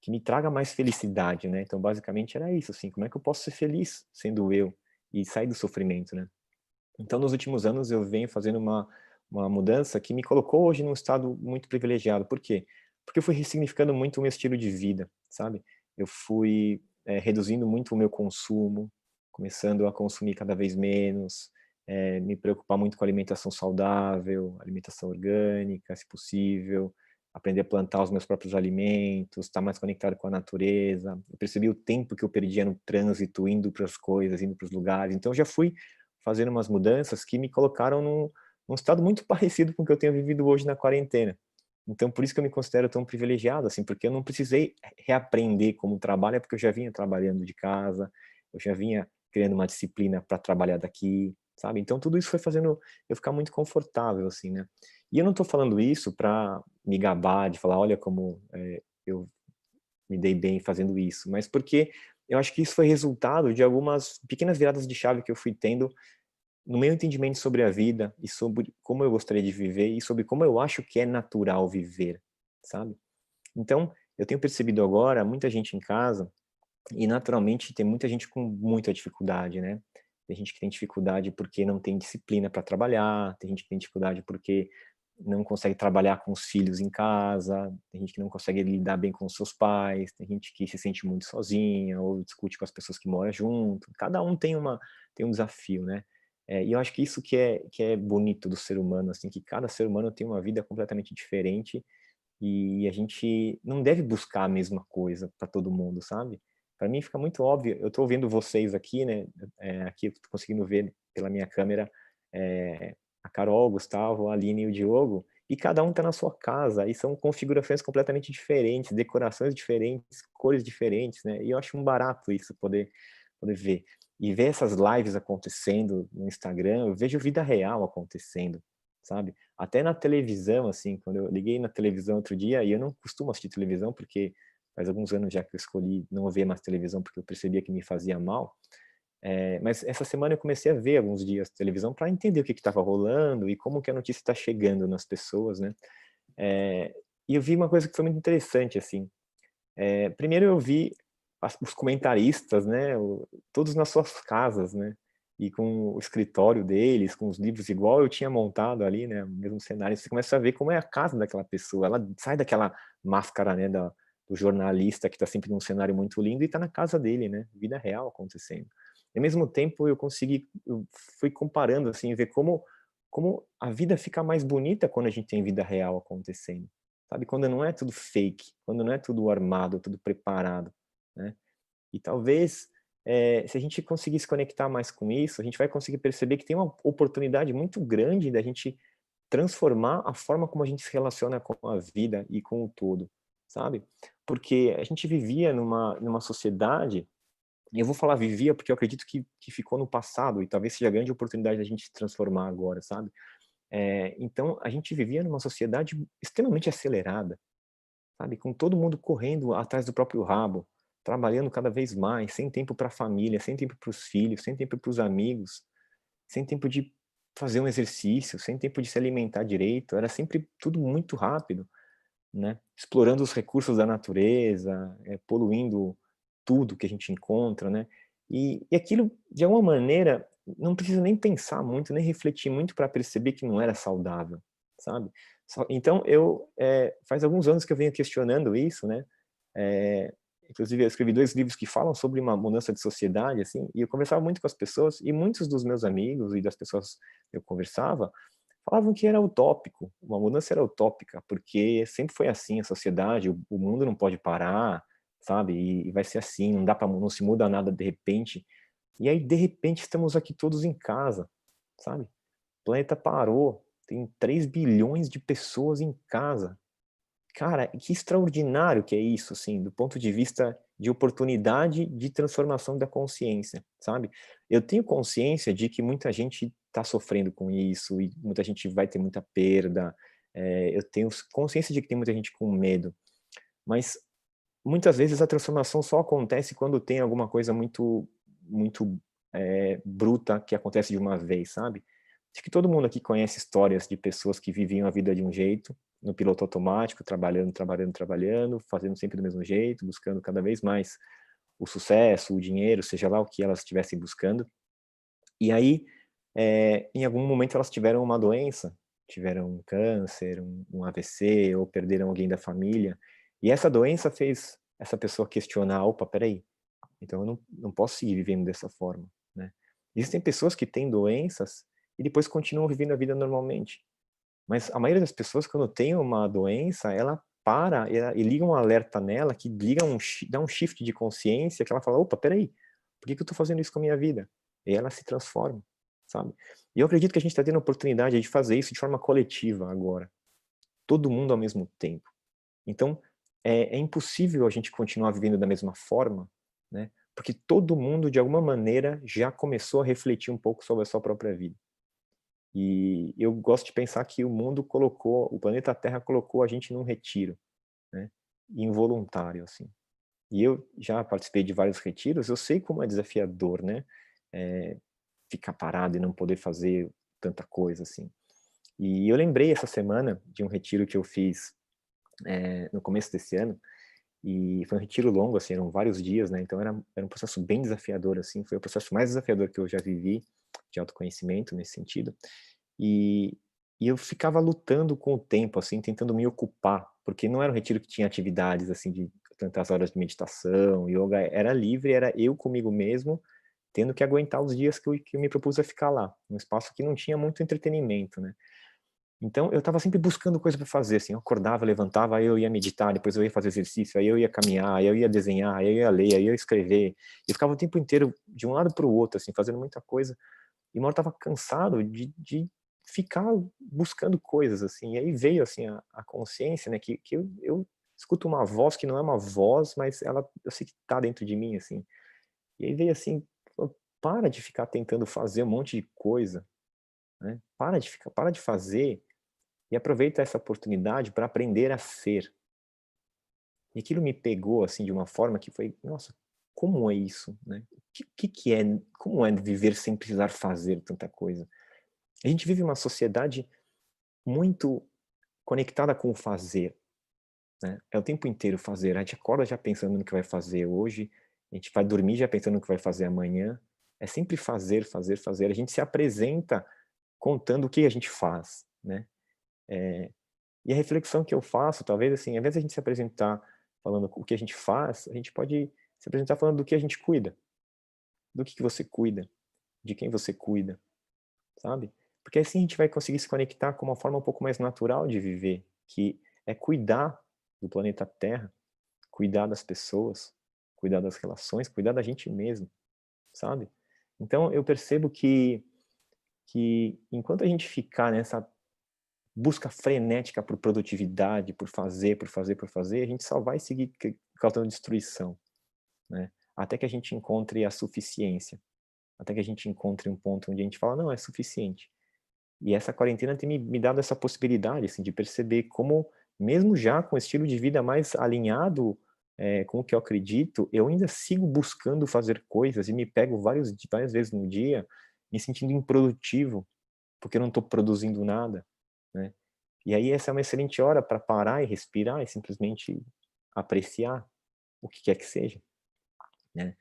que me traga mais felicidade, né? Então basicamente era isso, assim, como é que eu posso ser feliz sendo eu e sair do sofrimento, né? Então nos últimos anos eu venho fazendo uma mudança que me colocou hoje num estado muito privilegiado. Por quê? Porque eu fui ressignificando muito o meu estilo de vida, sabe? Eu fui reduzindo muito o meu consumo, começando a consumir cada vez menos, me preocupar muito com alimentação saudável, alimentação orgânica, se possível, aprender a plantar os meus próprios alimentos, estar mais conectado com a natureza. Eu percebi o tempo que eu perdia no trânsito, indo para as coisas, indo para os lugares. Então eu já fui fazendo umas mudanças que me colocaram num estado muito parecido com o que eu tenho vivido hoje na quarentena. Então, por isso que eu me considero tão privilegiado, assim, porque eu não precisei reaprender como trabalho, porque eu já vinha trabalhando de casa, eu já vinha criando uma disciplina para trabalhar daqui, sabe? Então tudo isso foi fazendo eu ficar muito confortável, assim, né? E eu não tô falando isso para me gabar, de falar, olha como eu me dei bem fazendo isso, mas porque eu acho que isso foi resultado de algumas pequenas viradas de chave que eu fui tendo no meu entendimento sobre a vida e sobre como eu gostaria de viver e sobre como eu acho que é natural viver, sabe? Então, eu tenho percebido agora muita gente em casa e naturalmente tem muita gente com muita dificuldade, né? Tem gente que tem dificuldade porque não tem disciplina para trabalhar, tem gente que tem dificuldade porque não consegue trabalhar com os filhos em casa, tem gente que não consegue lidar bem com os seus pais, tem gente que se sente muito sozinha ou discute com as pessoas que moram junto. Cada um tem um desafio, né? E eu acho que isso que é bonito do ser humano, assim, que cada ser humano tem uma vida completamente diferente e a gente não deve buscar a mesma coisa para todo mundo, sabe? Para mim fica muito óbvio, eu estou vendo vocês aqui, né? Aqui eu tô conseguindo ver pela minha câmera a Carol, o Gustavo, a Aline e o Diogo, e cada um está na sua casa, e são configurações completamente diferentes, decorações diferentes, cores diferentes, né? E eu acho um barato isso, poder ver. E ver essas lives acontecendo no Instagram, eu vejo vida real acontecendo, sabe? Até na televisão, assim, quando eu liguei na televisão outro dia, e eu não costumo assistir televisão, porque faz alguns anos já que eu escolhi não ver mais televisão, porque eu percebia que me fazia mal, mas essa semana eu comecei a ver alguns dias televisão para entender o que estava rolando e como que a notícia está chegando nas pessoas, né? E eu vi uma coisa que foi muito interessante, assim. Primeiro eu vi os comentaristas, né? Todos nas suas casas, né? E com o escritório deles, com os livros igual eu tinha montado ali, né? O mesmo cenário. Você começa a ver como é a casa daquela pessoa. Ela sai daquela máscara, né? Do jornalista que está sempre num cenário muito lindo e está na casa dele, né? Vida real acontecendo. E ao mesmo tempo eu fui comparando assim, ver como a vida fica mais bonita quando a gente tem vida real acontecendo, sabe? Quando não é tudo fake, quando não é tudo armado, tudo preparado, né? E talvez se a gente conseguir se conectar mais com isso, a gente vai conseguir perceber que tem uma oportunidade muito grande da gente transformar a forma como a gente se relaciona com a vida e com o todo, sabe? Porque a gente vivia numa sociedade. Eu vou falar vivia porque eu acredito que ficou no passado e talvez seja a grande oportunidade da gente se transformar agora, sabe? Então, a gente vivia numa sociedade extremamente acelerada, sabe? Com todo mundo correndo atrás do próprio rabo, trabalhando cada vez mais, sem tempo para a família, sem tempo para os filhos, sem tempo para os amigos, sem tempo de fazer um exercício, sem tempo de se alimentar direito. Era sempre tudo muito rápido, né? Explorando os recursos da natureza, poluindo tudo que a gente encontra, né? E aquilo, de alguma maneira, não precisa nem pensar muito, nem refletir muito para perceber que não era saudável, sabe? Então, faz alguns anos que eu venho questionando isso, né? Inclusive, eu escrevi 2 livros que falam sobre uma mudança de sociedade, assim, e eu conversava muito com as pessoas, e muitos dos meus amigos e das pessoas que eu conversava, falavam que era utópico, uma mudança era utópica, porque sempre foi assim a sociedade, o mundo não pode parar, sabe? E vai ser assim, não se muda nada de repente. E aí, de repente, estamos aqui todos em casa, sabe? O planeta parou, tem 3 bilhões de pessoas em casa. Cara, que extraordinário que é isso, assim, do ponto de vista de oportunidade de transformação da consciência, sabe? Eu tenho consciência de que muita gente está sofrendo com isso e muita gente vai ter muita perda. Eu tenho consciência de que tem muita gente com medo, mas muitas vezes a transformação só acontece quando tem alguma coisa muito bruta que acontece de uma vez, sabe? Acho que todo mundo aqui conhece histórias de pessoas que viviam a vida de um jeito, no piloto automático, trabalhando, fazendo sempre do mesmo jeito, buscando cada vez mais o sucesso, o dinheiro, seja lá o que elas estivessem buscando. E aí, em algum momento elas tiveram uma doença, tiveram um câncer, um AVC, ou perderam alguém da família, e essa doença fez essa pessoa questionar, opa, peraí, então eu não posso seguir vivendo dessa forma, né? Existem pessoas que têm doenças e depois continuam vivendo a vida normalmente. Mas a maioria das pessoas, quando tem uma doença, ela para e liga um alerta nela, que dá um shift de consciência, que ela fala, opa, peraí, por que eu estou fazendo isso com a minha vida? E ela se transforma, sabe? E eu acredito que a gente está tendo a oportunidade de fazer isso de forma coletiva agora. Todo mundo ao mesmo tempo. Então, é impossível a gente continuar vivendo da mesma forma, né? porque todo mundo, de alguma maneira, já começou a refletir um pouco sobre a sua própria vida. E eu gosto de pensar que o planeta Terra colocou a gente num retiro, né? Involuntário, assim. E eu já participei de vários retiros, eu sei como é desafiador, né? Ficar parado e não poder fazer tanta coisa, assim. E eu lembrei essa semana de um retiro que eu fiz no começo desse ano, e foi um retiro longo, assim, eram vários dias, né? Então era um processo bem desafiador, assim, foi o processo mais desafiador que eu já vivi de autoconhecimento nesse sentido. E eu ficava lutando com o tempo, assim, tentando me ocupar, porque não era um retiro que tinha atividades, assim, de tantas horas de meditação, yoga, era livre, era eu comigo mesmo, tendo que aguentar os dias que eu me propus a ficar lá, num espaço que não tinha muito entretenimento, né? Então eu estava sempre buscando coisa para fazer, assim, eu acordava, levantava, aí eu ia meditar, depois eu ia fazer exercício, aí eu ia caminhar, aí eu ia desenhar, aí eu ia ler, aí eu ia escrever, e eu ficava o tempo inteiro de um lado para o outro, assim, fazendo muita coisa, e uma hora eu estava cansado de ficar buscando coisas, assim, e aí veio, assim, a consciência, né, que eu escuto uma voz que não é uma voz, mas eu sei que está dentro de mim, assim, e aí veio assim, para de ficar tentando fazer um monte de coisa, né, para de fazer e aproveita essa oportunidade para aprender a ser. E aquilo me pegou, assim, de uma forma que foi, nossa, como é isso, né? Que é, como é viver sem precisar fazer tanta coisa? A gente vive uma sociedade muito conectada com o fazer, né? É o tempo inteiro fazer. A gente acorda já pensando no que vai fazer hoje, a gente vai dormir já pensando no que vai fazer amanhã. É sempre fazer, fazer, fazer. A gente se apresenta contando o que a gente faz, né? E a reflexão que eu faço, talvez, assim, ao invés de a gente se apresentar falando o que a gente faz, a gente pode se apresentar falando do que a gente cuida. Do que você cuida, de quem você cuida, sabe? Porque assim a gente vai conseguir se conectar com uma forma um pouco mais natural de viver, que é cuidar do planeta Terra, cuidar das pessoas, cuidar das relações, cuidar da gente mesmo, sabe? Então eu percebo que enquanto a gente ficar nessa busca frenética por produtividade, por fazer, por fazer, por fazer, a gente só vai seguir causando destruição, né? Até que a gente encontre a suficiência, até que a gente encontre um ponto onde a gente fala, não, é suficiente. E essa quarentena tem me dado essa possibilidade, assim, de perceber como, mesmo já com o estilo de vida mais alinhado com o que eu acredito, eu ainda sigo buscando fazer coisas e me pego várias vezes no dia me sentindo improdutivo, porque eu não estou produzindo nada, né? E aí essa é uma excelente hora para parar e respirar e simplesmente apreciar o que quer que seja, né?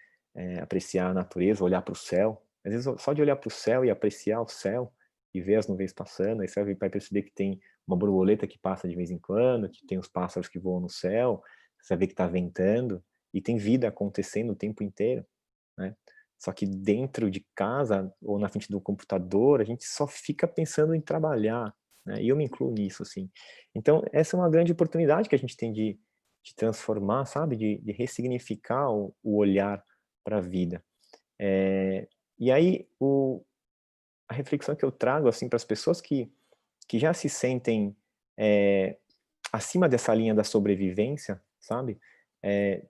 Apreciar a natureza, olhar para o céu. Às vezes só de olhar para o céu e apreciar o céu e ver as nuvens passando, aí você vai perceber que tem uma borboleta que passa de vez em quando, que tem os pássaros que voam no céu, você vai ver que está ventando e tem vida acontecendo o tempo inteiro, né? Só que dentro de casa ou na frente do computador, a gente só fica pensando em trabalhar, né? E eu me incluo nisso, assim. Então, essa é uma grande oportunidade que a gente tem de transformar, sabe? De ressignificar o olhar para a vida. E aí, a reflexão que eu trago, assim, para as pessoas que já se sentem acima dessa linha da sobrevivência, sabe?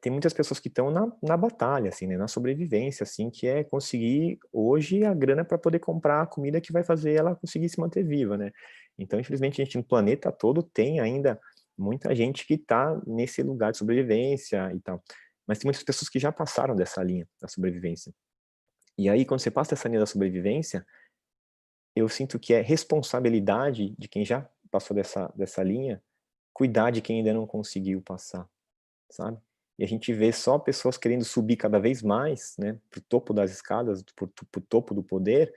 Tem muitas pessoas que estão na batalha, assim, né? Na sobrevivência, assim, que é conseguir hoje a grana para poder comprar a comida que vai fazer ela conseguir se manter viva, né? Então, infelizmente, a gente no planeta todo tem ainda muita gente que está nesse lugar de sobrevivência e tal. Mas tem muitas pessoas que já passaram dessa linha da sobrevivência. E aí, quando você passa dessa linha da sobrevivência, eu sinto que é responsabilidade de quem já passou dessa linha cuidar de quem ainda não conseguiu passar, sabe? E a gente vê só pessoas querendo subir cada vez mais, né, pro topo das escadas, pro topo do poder,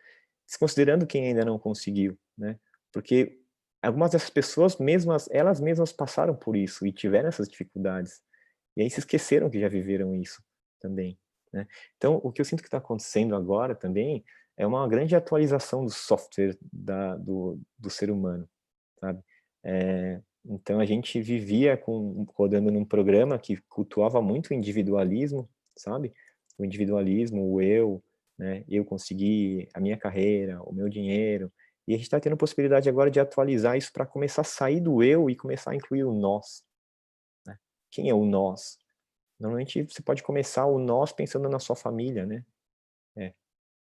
desconsiderando quem ainda não conseguiu, né? Porque algumas dessas pessoas elas mesmas passaram por isso e tiveram essas dificuldades. E aí se esqueceram que já viveram isso também, né? Então, o que eu sinto que está acontecendo agora também é uma grande atualização do software do ser humano, sabe? Então a gente vivia rodando num programa que cultuava muito o individualismo, sabe? O individualismo, o eu, né? Eu consegui a minha carreira, o meu dinheiro. E a gente está tendo a possibilidade agora de atualizar isso para começar a sair do eu e começar a incluir o nós, né? Quem é o nós? Normalmente você pode começar o nós pensando na sua família, né?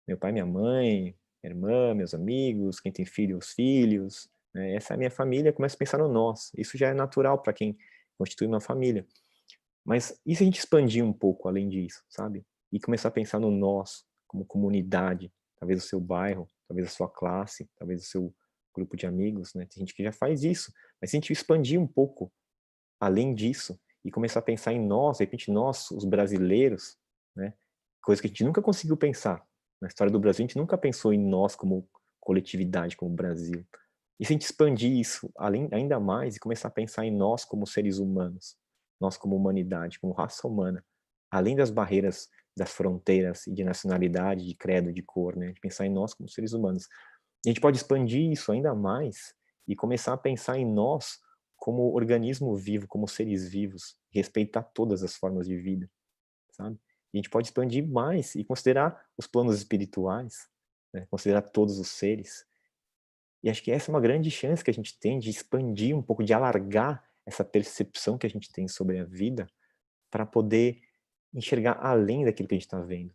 Meu pai, minha mãe, minha irmã, meus amigos, quem tem filho, os filhos, né? Essa é a minha família, começa a pensar no nós. Isso já é natural para quem constitui uma família. Mas e se a gente expandir um pouco além disso, sabe? E começar a pensar no nós, como comunidade, talvez o seu bairro, talvez a sua classe, talvez o seu grupo de amigos, né? Tem gente que já faz isso, mas se a gente expandir um pouco além disso e começar a pensar em nós, de repente nós, os brasileiros, né? Coisa que a gente nunca conseguiu pensar. Na história do Brasil, a gente nunca pensou em nós como coletividade, como Brasil. E se a gente expandir isso ainda mais e começar a pensar em nós como seres humanos, nós como humanidade, como raça humana, além das barreiras das fronteiras e de nacionalidade, de credo, de cor, né? De pensar em nós como seres humanos. E a gente pode expandir isso ainda mais e começar a pensar em nós como organismo vivo, como seres vivos, respeitar todas as formas de vida, sabe? E a gente pode expandir mais e considerar os planos espirituais, né? Considerar todos os seres. E acho que essa é uma grande chance que a gente tem de expandir um pouco, de alargar essa percepção que a gente tem sobre a vida para poder enxergar além daquilo que a gente está vendo.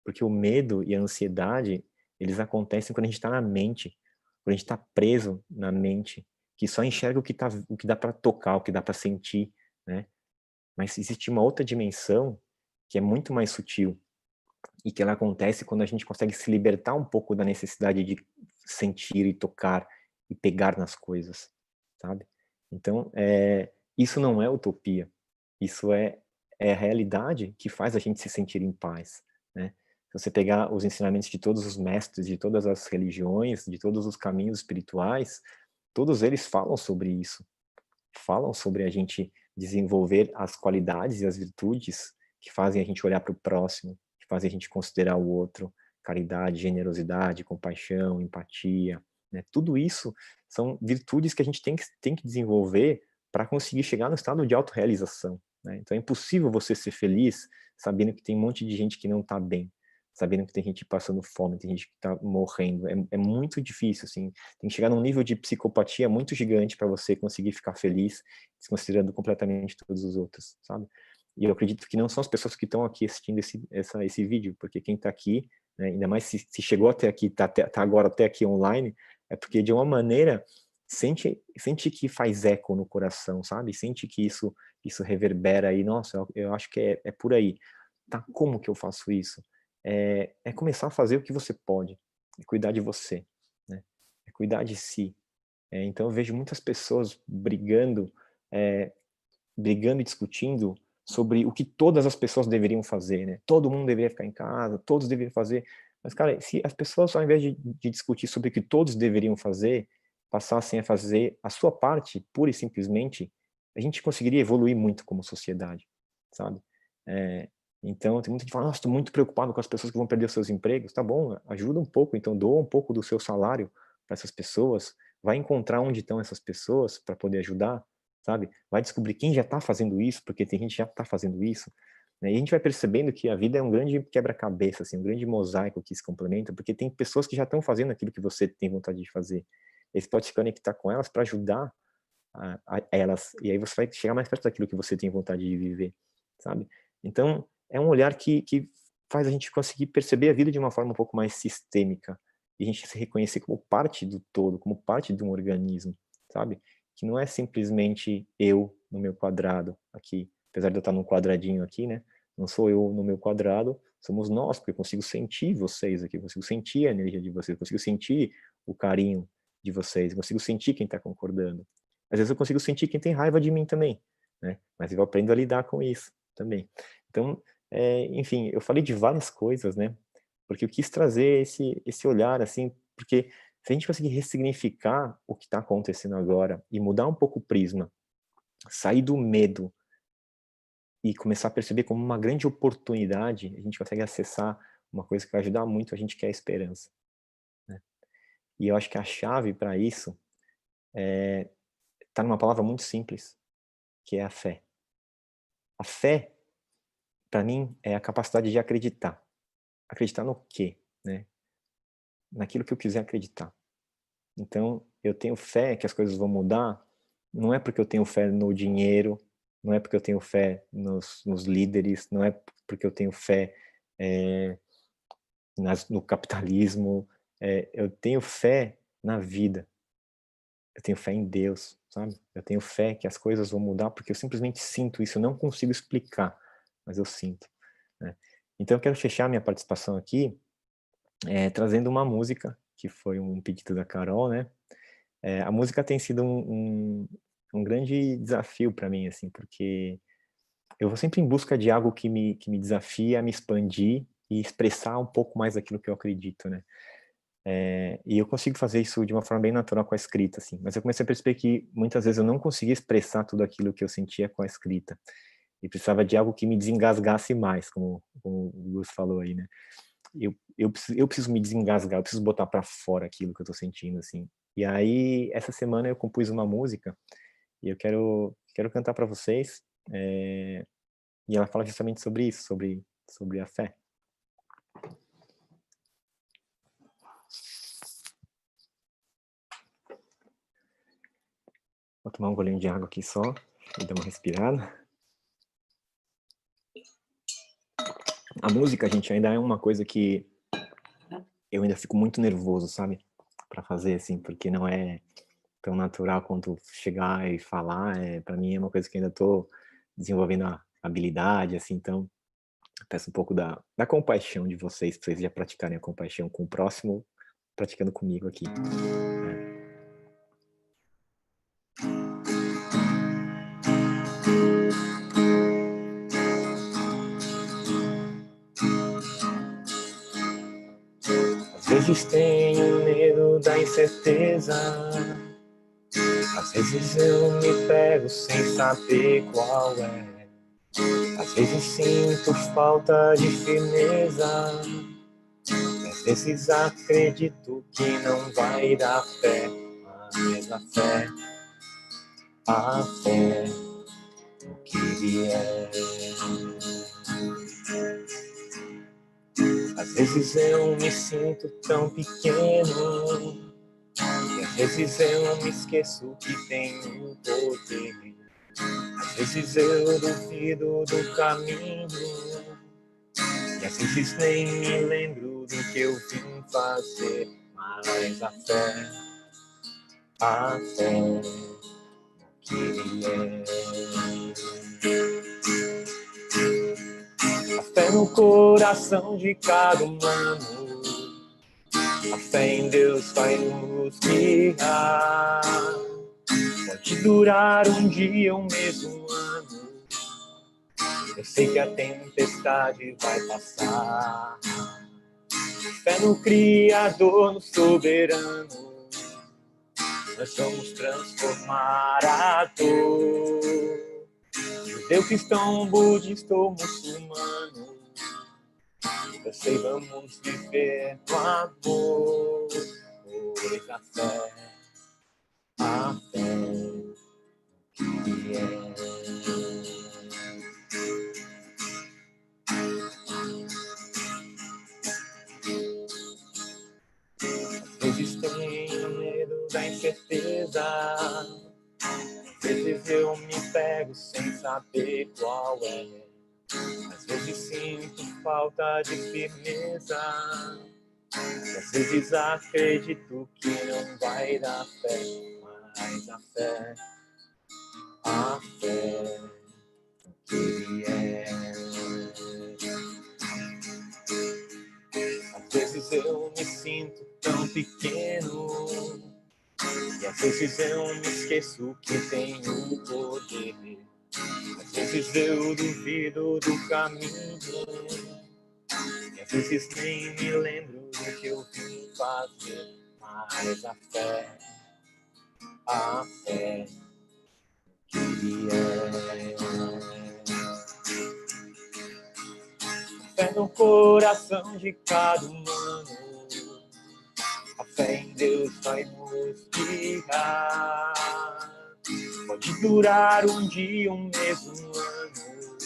Porque o medo e a ansiedade, eles acontecem quando a gente está na mente, quando a gente está preso na mente, que só enxerga o que dá para tocar, o que dá para sentir, né? Mas existe uma outra dimensão que é muito mais sutil e que ela acontece quando a gente consegue se libertar um pouco da necessidade de sentir e tocar e pegar nas coisas, sabe? Então, isso não é utopia, isso é a realidade que faz a gente se sentir em paz, né? Se você pegar os ensinamentos de todos os mestres, de todas as religiões, de todos os caminhos espirituais, todos eles falam sobre isso, falam sobre a gente desenvolver as qualidades e as virtudes que fazem a gente olhar para o próximo, que fazem a gente considerar o outro, caridade, generosidade, compaixão, empatia, né? Tudo isso são virtudes que a gente tem que desenvolver para conseguir chegar no estado de autorrealização, né? Então é impossível você ser feliz sabendo que tem um monte de gente que não está bem, sabendo que tem gente passando fome, tem gente que está morrendo. É muito difícil, assim. Tem que chegar num nível de psicopatia muito gigante para você conseguir ficar feliz, desconsiderando completamente todos os outros, sabe? E eu acredito que não são as pessoas que estão aqui assistindo esse vídeo, porque quem está aqui, né, ainda mais se chegou até aqui, tá agora até aqui online, é porque de uma maneira sente que faz eco no coração, sabe? Sente que isso reverbera aí. Nossa, eu acho que é por aí. Tá, como que eu faço isso? É começar a fazer o que você pode, é cuidar de você, né? É cuidar de si. Então eu vejo muitas pessoas brigando e discutindo sobre o que todas as pessoas deveriam fazer, né? Todo mundo deveria ficar em casa, todos deveriam fazer. Mas, cara, se as pessoas, ao invés de discutir sobre o que todos deveriam fazer, passassem a fazer a sua parte, pura e simplesmente, a gente conseguiria evoluir muito como sociedade, sabe? Então, tem muita gente que fala, nossa, estou muito preocupado com as pessoas que vão perder os seus empregos. Tá bom, ajuda um pouco, então doa um pouco do seu salário para essas pessoas, vai encontrar onde estão essas pessoas para poder ajudar, sabe? Vai descobrir quem já está fazendo isso, porque tem gente que já está fazendo isso, né? E a gente vai percebendo que a vida é um grande quebra-cabeça, assim, um grande mosaico que se complementa, porque tem pessoas que já estão fazendo aquilo que você tem vontade de fazer. E você pode se conectar com elas para ajudar a elas, e aí você vai chegar mais perto daquilo que você tem vontade de viver, sabe? Então, é um olhar que faz a gente conseguir perceber a vida de uma forma um pouco mais sistêmica, e a gente se reconhecer como parte do todo, como parte de um organismo, sabe? Que não é simplesmente eu no meu quadrado aqui, apesar de eu estar num quadradinho aqui, né? Não sou eu no meu quadrado, somos nós, porque eu consigo sentir vocês aqui, eu consigo sentir a energia de vocês, eu consigo sentir o carinho de vocês, eu consigo sentir quem está concordando. Às vezes eu consigo sentir quem tem raiva de mim também, né? Mas eu aprendo a lidar com isso também. Então, enfim, eu falei de várias coisas, né? Porque eu quis trazer esse olhar, assim, porque se a gente conseguir ressignificar o que está acontecendo agora e mudar um pouco o prisma, sair do medo e começar a perceber como uma grande oportunidade, a gente consegue acessar uma coisa que vai ajudar muito a gente, que é a esperança, né? E eu acho que a chave para isso está numa palavra muito simples, que é a fé. A fé, para mim, é a capacidade de acreditar. Acreditar no quê, né? Naquilo que eu quiser acreditar. Então, eu tenho fé que as coisas vão mudar, não é porque eu tenho fé no dinheiro, não é porque eu tenho fé nos líderes, não é porque eu tenho fé no capitalismo, eu tenho fé na vida, eu tenho fé em Deus, sabe? Eu tenho fé que as coisas vão mudar porque eu simplesmente sinto isso, eu não consigo explicar, mas eu sinto, né? Então eu quero fechar minha participação aqui trazendo uma música, que foi um pedido da Carol, né? A música tem sido um grande desafio para mim, assim, porque eu vou sempre em busca de algo que me desafia a me expandir e expressar um pouco mais daquilo que eu acredito, né? E eu consigo fazer isso de uma forma bem natural com a escrita, assim. Mas eu comecei a perceber que muitas vezes eu não conseguia expressar tudo aquilo que eu sentia com a escrita. E precisava de algo que me desengasgasse mais, como o Gus falou aí, né? Eu preciso me desengasgar, eu preciso botar para fora aquilo que eu tô sentindo, assim. E aí, essa semana eu compus uma música e eu quero cantar para vocês. E ela fala justamente sobre isso, sobre a fé. Vou tomar um golinho de água aqui só e dar uma respirada. A música, gente, ainda é uma coisa que eu ainda fico muito nervoso, sabe? Para fazer, assim, porque não é tão natural quanto chegar e falar. Para mim é uma coisa que ainda tô desenvolvendo a habilidade, assim, então peço um pouco da compaixão de vocês, para vocês já praticarem a compaixão com o próximo, praticando comigo aqui. Às vezes tenho medo da incerteza, às vezes eu me pego sem saber qual é. Às vezes sinto falta de firmeza, às vezes acredito que não vai dar fé, mas a fé, o que vier. Às vezes eu me sinto tão pequeno, e às vezes eu me esqueço que tenho poder. Às vezes eu duvido do caminho, e às vezes nem me lembro do que eu vim fazer. Mas a fé, que é. A fé no coração de cada humano, a fé em Deus vai nos guiar. Pode durar um dia ou mesmo um ano, eu sei que a tempestade vai passar. Fé no Criador, no Soberano, nós vamos transformar a dor. Judeu, cristão, budista ou muçulmano, eu sei, vamos viver no amor. Pois a fé que é. Às vezes tenho medo da incerteza, às vezes eu me pego sem saber qual é. Às vezes sinto falta de firmeza, às vezes acredito que não vai dar fé, mas a fé, o que é. Às vezes eu me sinto tão pequeno, e às vezes eu me esqueço que tenho poder. Às vezes eu duvido do caminho, e às vezes nem me lembro do que eu vim fazer. Mas a fé que é. Fé no coração de cada humano, a fé em Deus vai nos guiar. Pode durar um dia, um mês, um ano,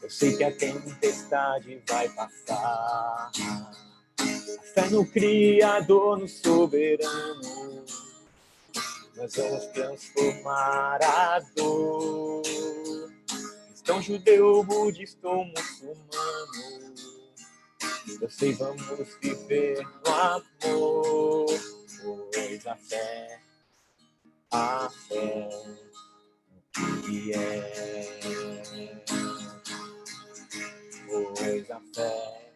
eu sei que a tempestade vai passar. A fé no Criador, no Soberano, nós vamos transformar a dor. cristão, judeu, budista ou muçulmano. Eu sei, vamos viver no amor, pois a fé que é, pois a fé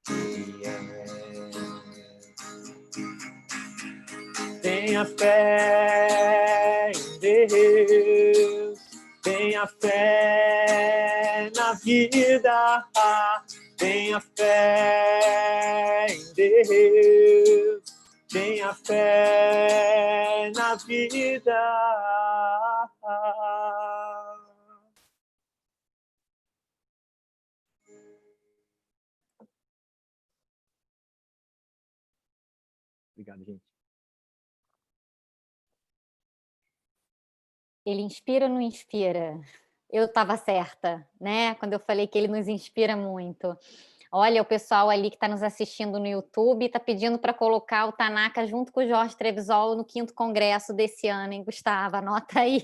que é. Tenha fé em Deus, tenha fé na vida, tenha fé em Deus, tenha fé na vida. Obrigado, gente.
Ele inspira ou não inspira? Eu estava certa, né? Quando eu falei que ele nos inspira muito. Olha, o pessoal ali que está nos assistindo no YouTube está pedindo para colocar o Tanaka junto com o Jorge Trevisol no 5º congresso desse ano, hein, Gustavo? Anota aí.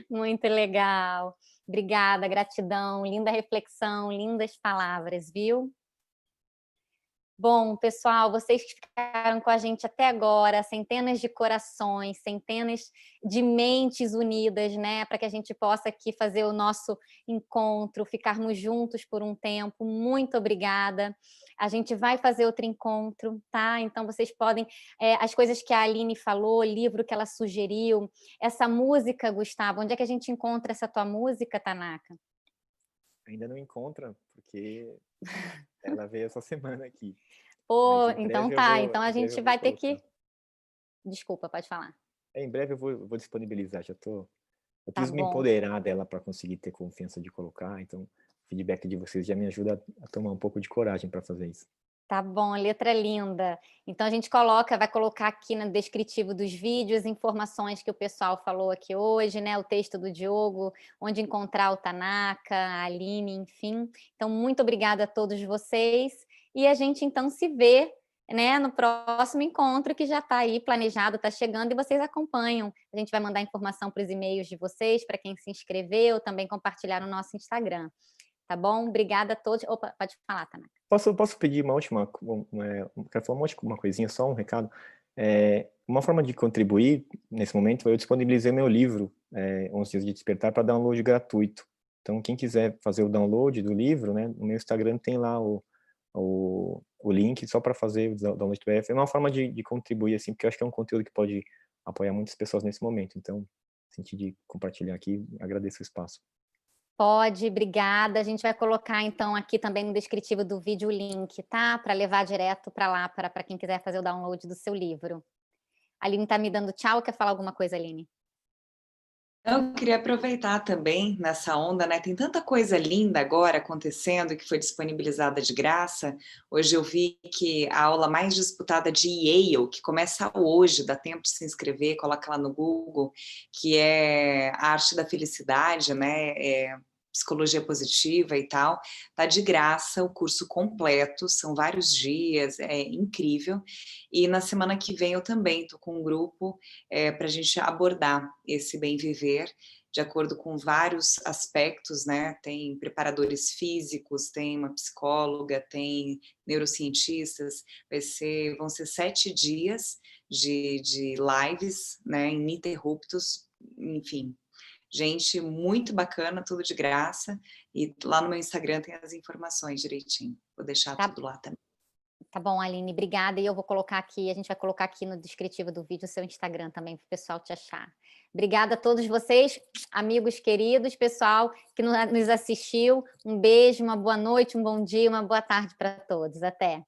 Muito legal. Obrigada, gratidão, linda reflexão, lindas palavras, viu? Bom, pessoal, vocês que ficaram com a gente até agora, centenas de corações, centenas de mentes unidas, né, para que a gente possa aqui fazer o nosso encontro, ficarmos juntos por um tempo. Muito obrigada. A gente vai fazer outro encontro, tá? Então vocês podem, as coisas que a Aline falou, o livro que ela sugeriu, essa música, Gustavo, onde é que a gente encontra essa tua música, Tanaka?
Ainda não encontra, porque ela veio essa semana aqui.
Pô, então tá, então a gente vai ter que... Desculpa, pode falar.
Em breve eu vou disponibilizar, eu
Tá
preciso me
bom.
empoderar dela para conseguir ter confiança de colocar, então o feedback de vocês já me ajuda a tomar um pouco de coragem para fazer isso.
Tá bom, letra linda. Então a gente vai colocar aqui no descritivo dos vídeos informações que o pessoal falou aqui hoje, né? O texto do Diogo, onde encontrar o Tanaka, a Aline, enfim. Então, muito obrigada a todos vocês. E a gente então se vê, né, no próximo encontro que já está aí planejado, está chegando e vocês acompanham. A gente vai mandar informação para os e-mails de vocês, para quem se inscreveu, também compartilhar no nosso Instagram. Tá bom? Obrigada a todos. Opa, pode falar, Tanaka.
Posso pedir quero falar uma coisinha, só um recado. Uma forma de contribuir nesse momento, eu disponibilizei meu livro, 11 Dias de Despertar, para download gratuito. Então, quem quiser fazer o download do livro, né, no meu Instagram tem lá o link só para fazer o download do PDF. É uma forma de contribuir, assim, porque eu acho que é um conteúdo que pode apoiar muitas pessoas nesse momento. Então, senti de compartilhar aqui, agradeço o espaço.
Pode, obrigada. A gente vai colocar, então, aqui também no descritivo do vídeo o link, tá? Para levar direto para lá, para quem quiser fazer o download do seu livro. A Aline está me dando tchau. Quer falar alguma coisa, Aline?
Eu queria aproveitar também nessa onda, né? Tem tanta coisa linda agora acontecendo que foi disponibilizada de graça. Hoje eu vi que a aula mais disputada de Yale, que começa hoje, dá tempo de se inscrever, coloca lá no Google, que é a arte da felicidade, né? Psicologia positiva e tal, tá de graça o curso completo, são vários dias, é incrível. E na semana que vem eu também estou com um grupo para a gente abordar esse bem viver de acordo com vários aspectos, né? Tem preparadores físicos, tem uma psicóloga, tem neurocientistas. Vão ser 7 dias de lives, né? Ininterruptos, enfim. Gente, muito bacana, tudo de graça. E lá no meu Instagram tem as informações direitinho. Vou deixar tudo lá também.
Tá bom, Aline, obrigada. E eu vou colocar aqui, a gente vai colocar aqui no descritivo do vídeo o seu Instagram também, para o pessoal te achar. Obrigada a todos vocês, amigos queridos, pessoal que nos assistiu. Um beijo, uma boa noite, um bom dia, uma boa tarde para todos. Até!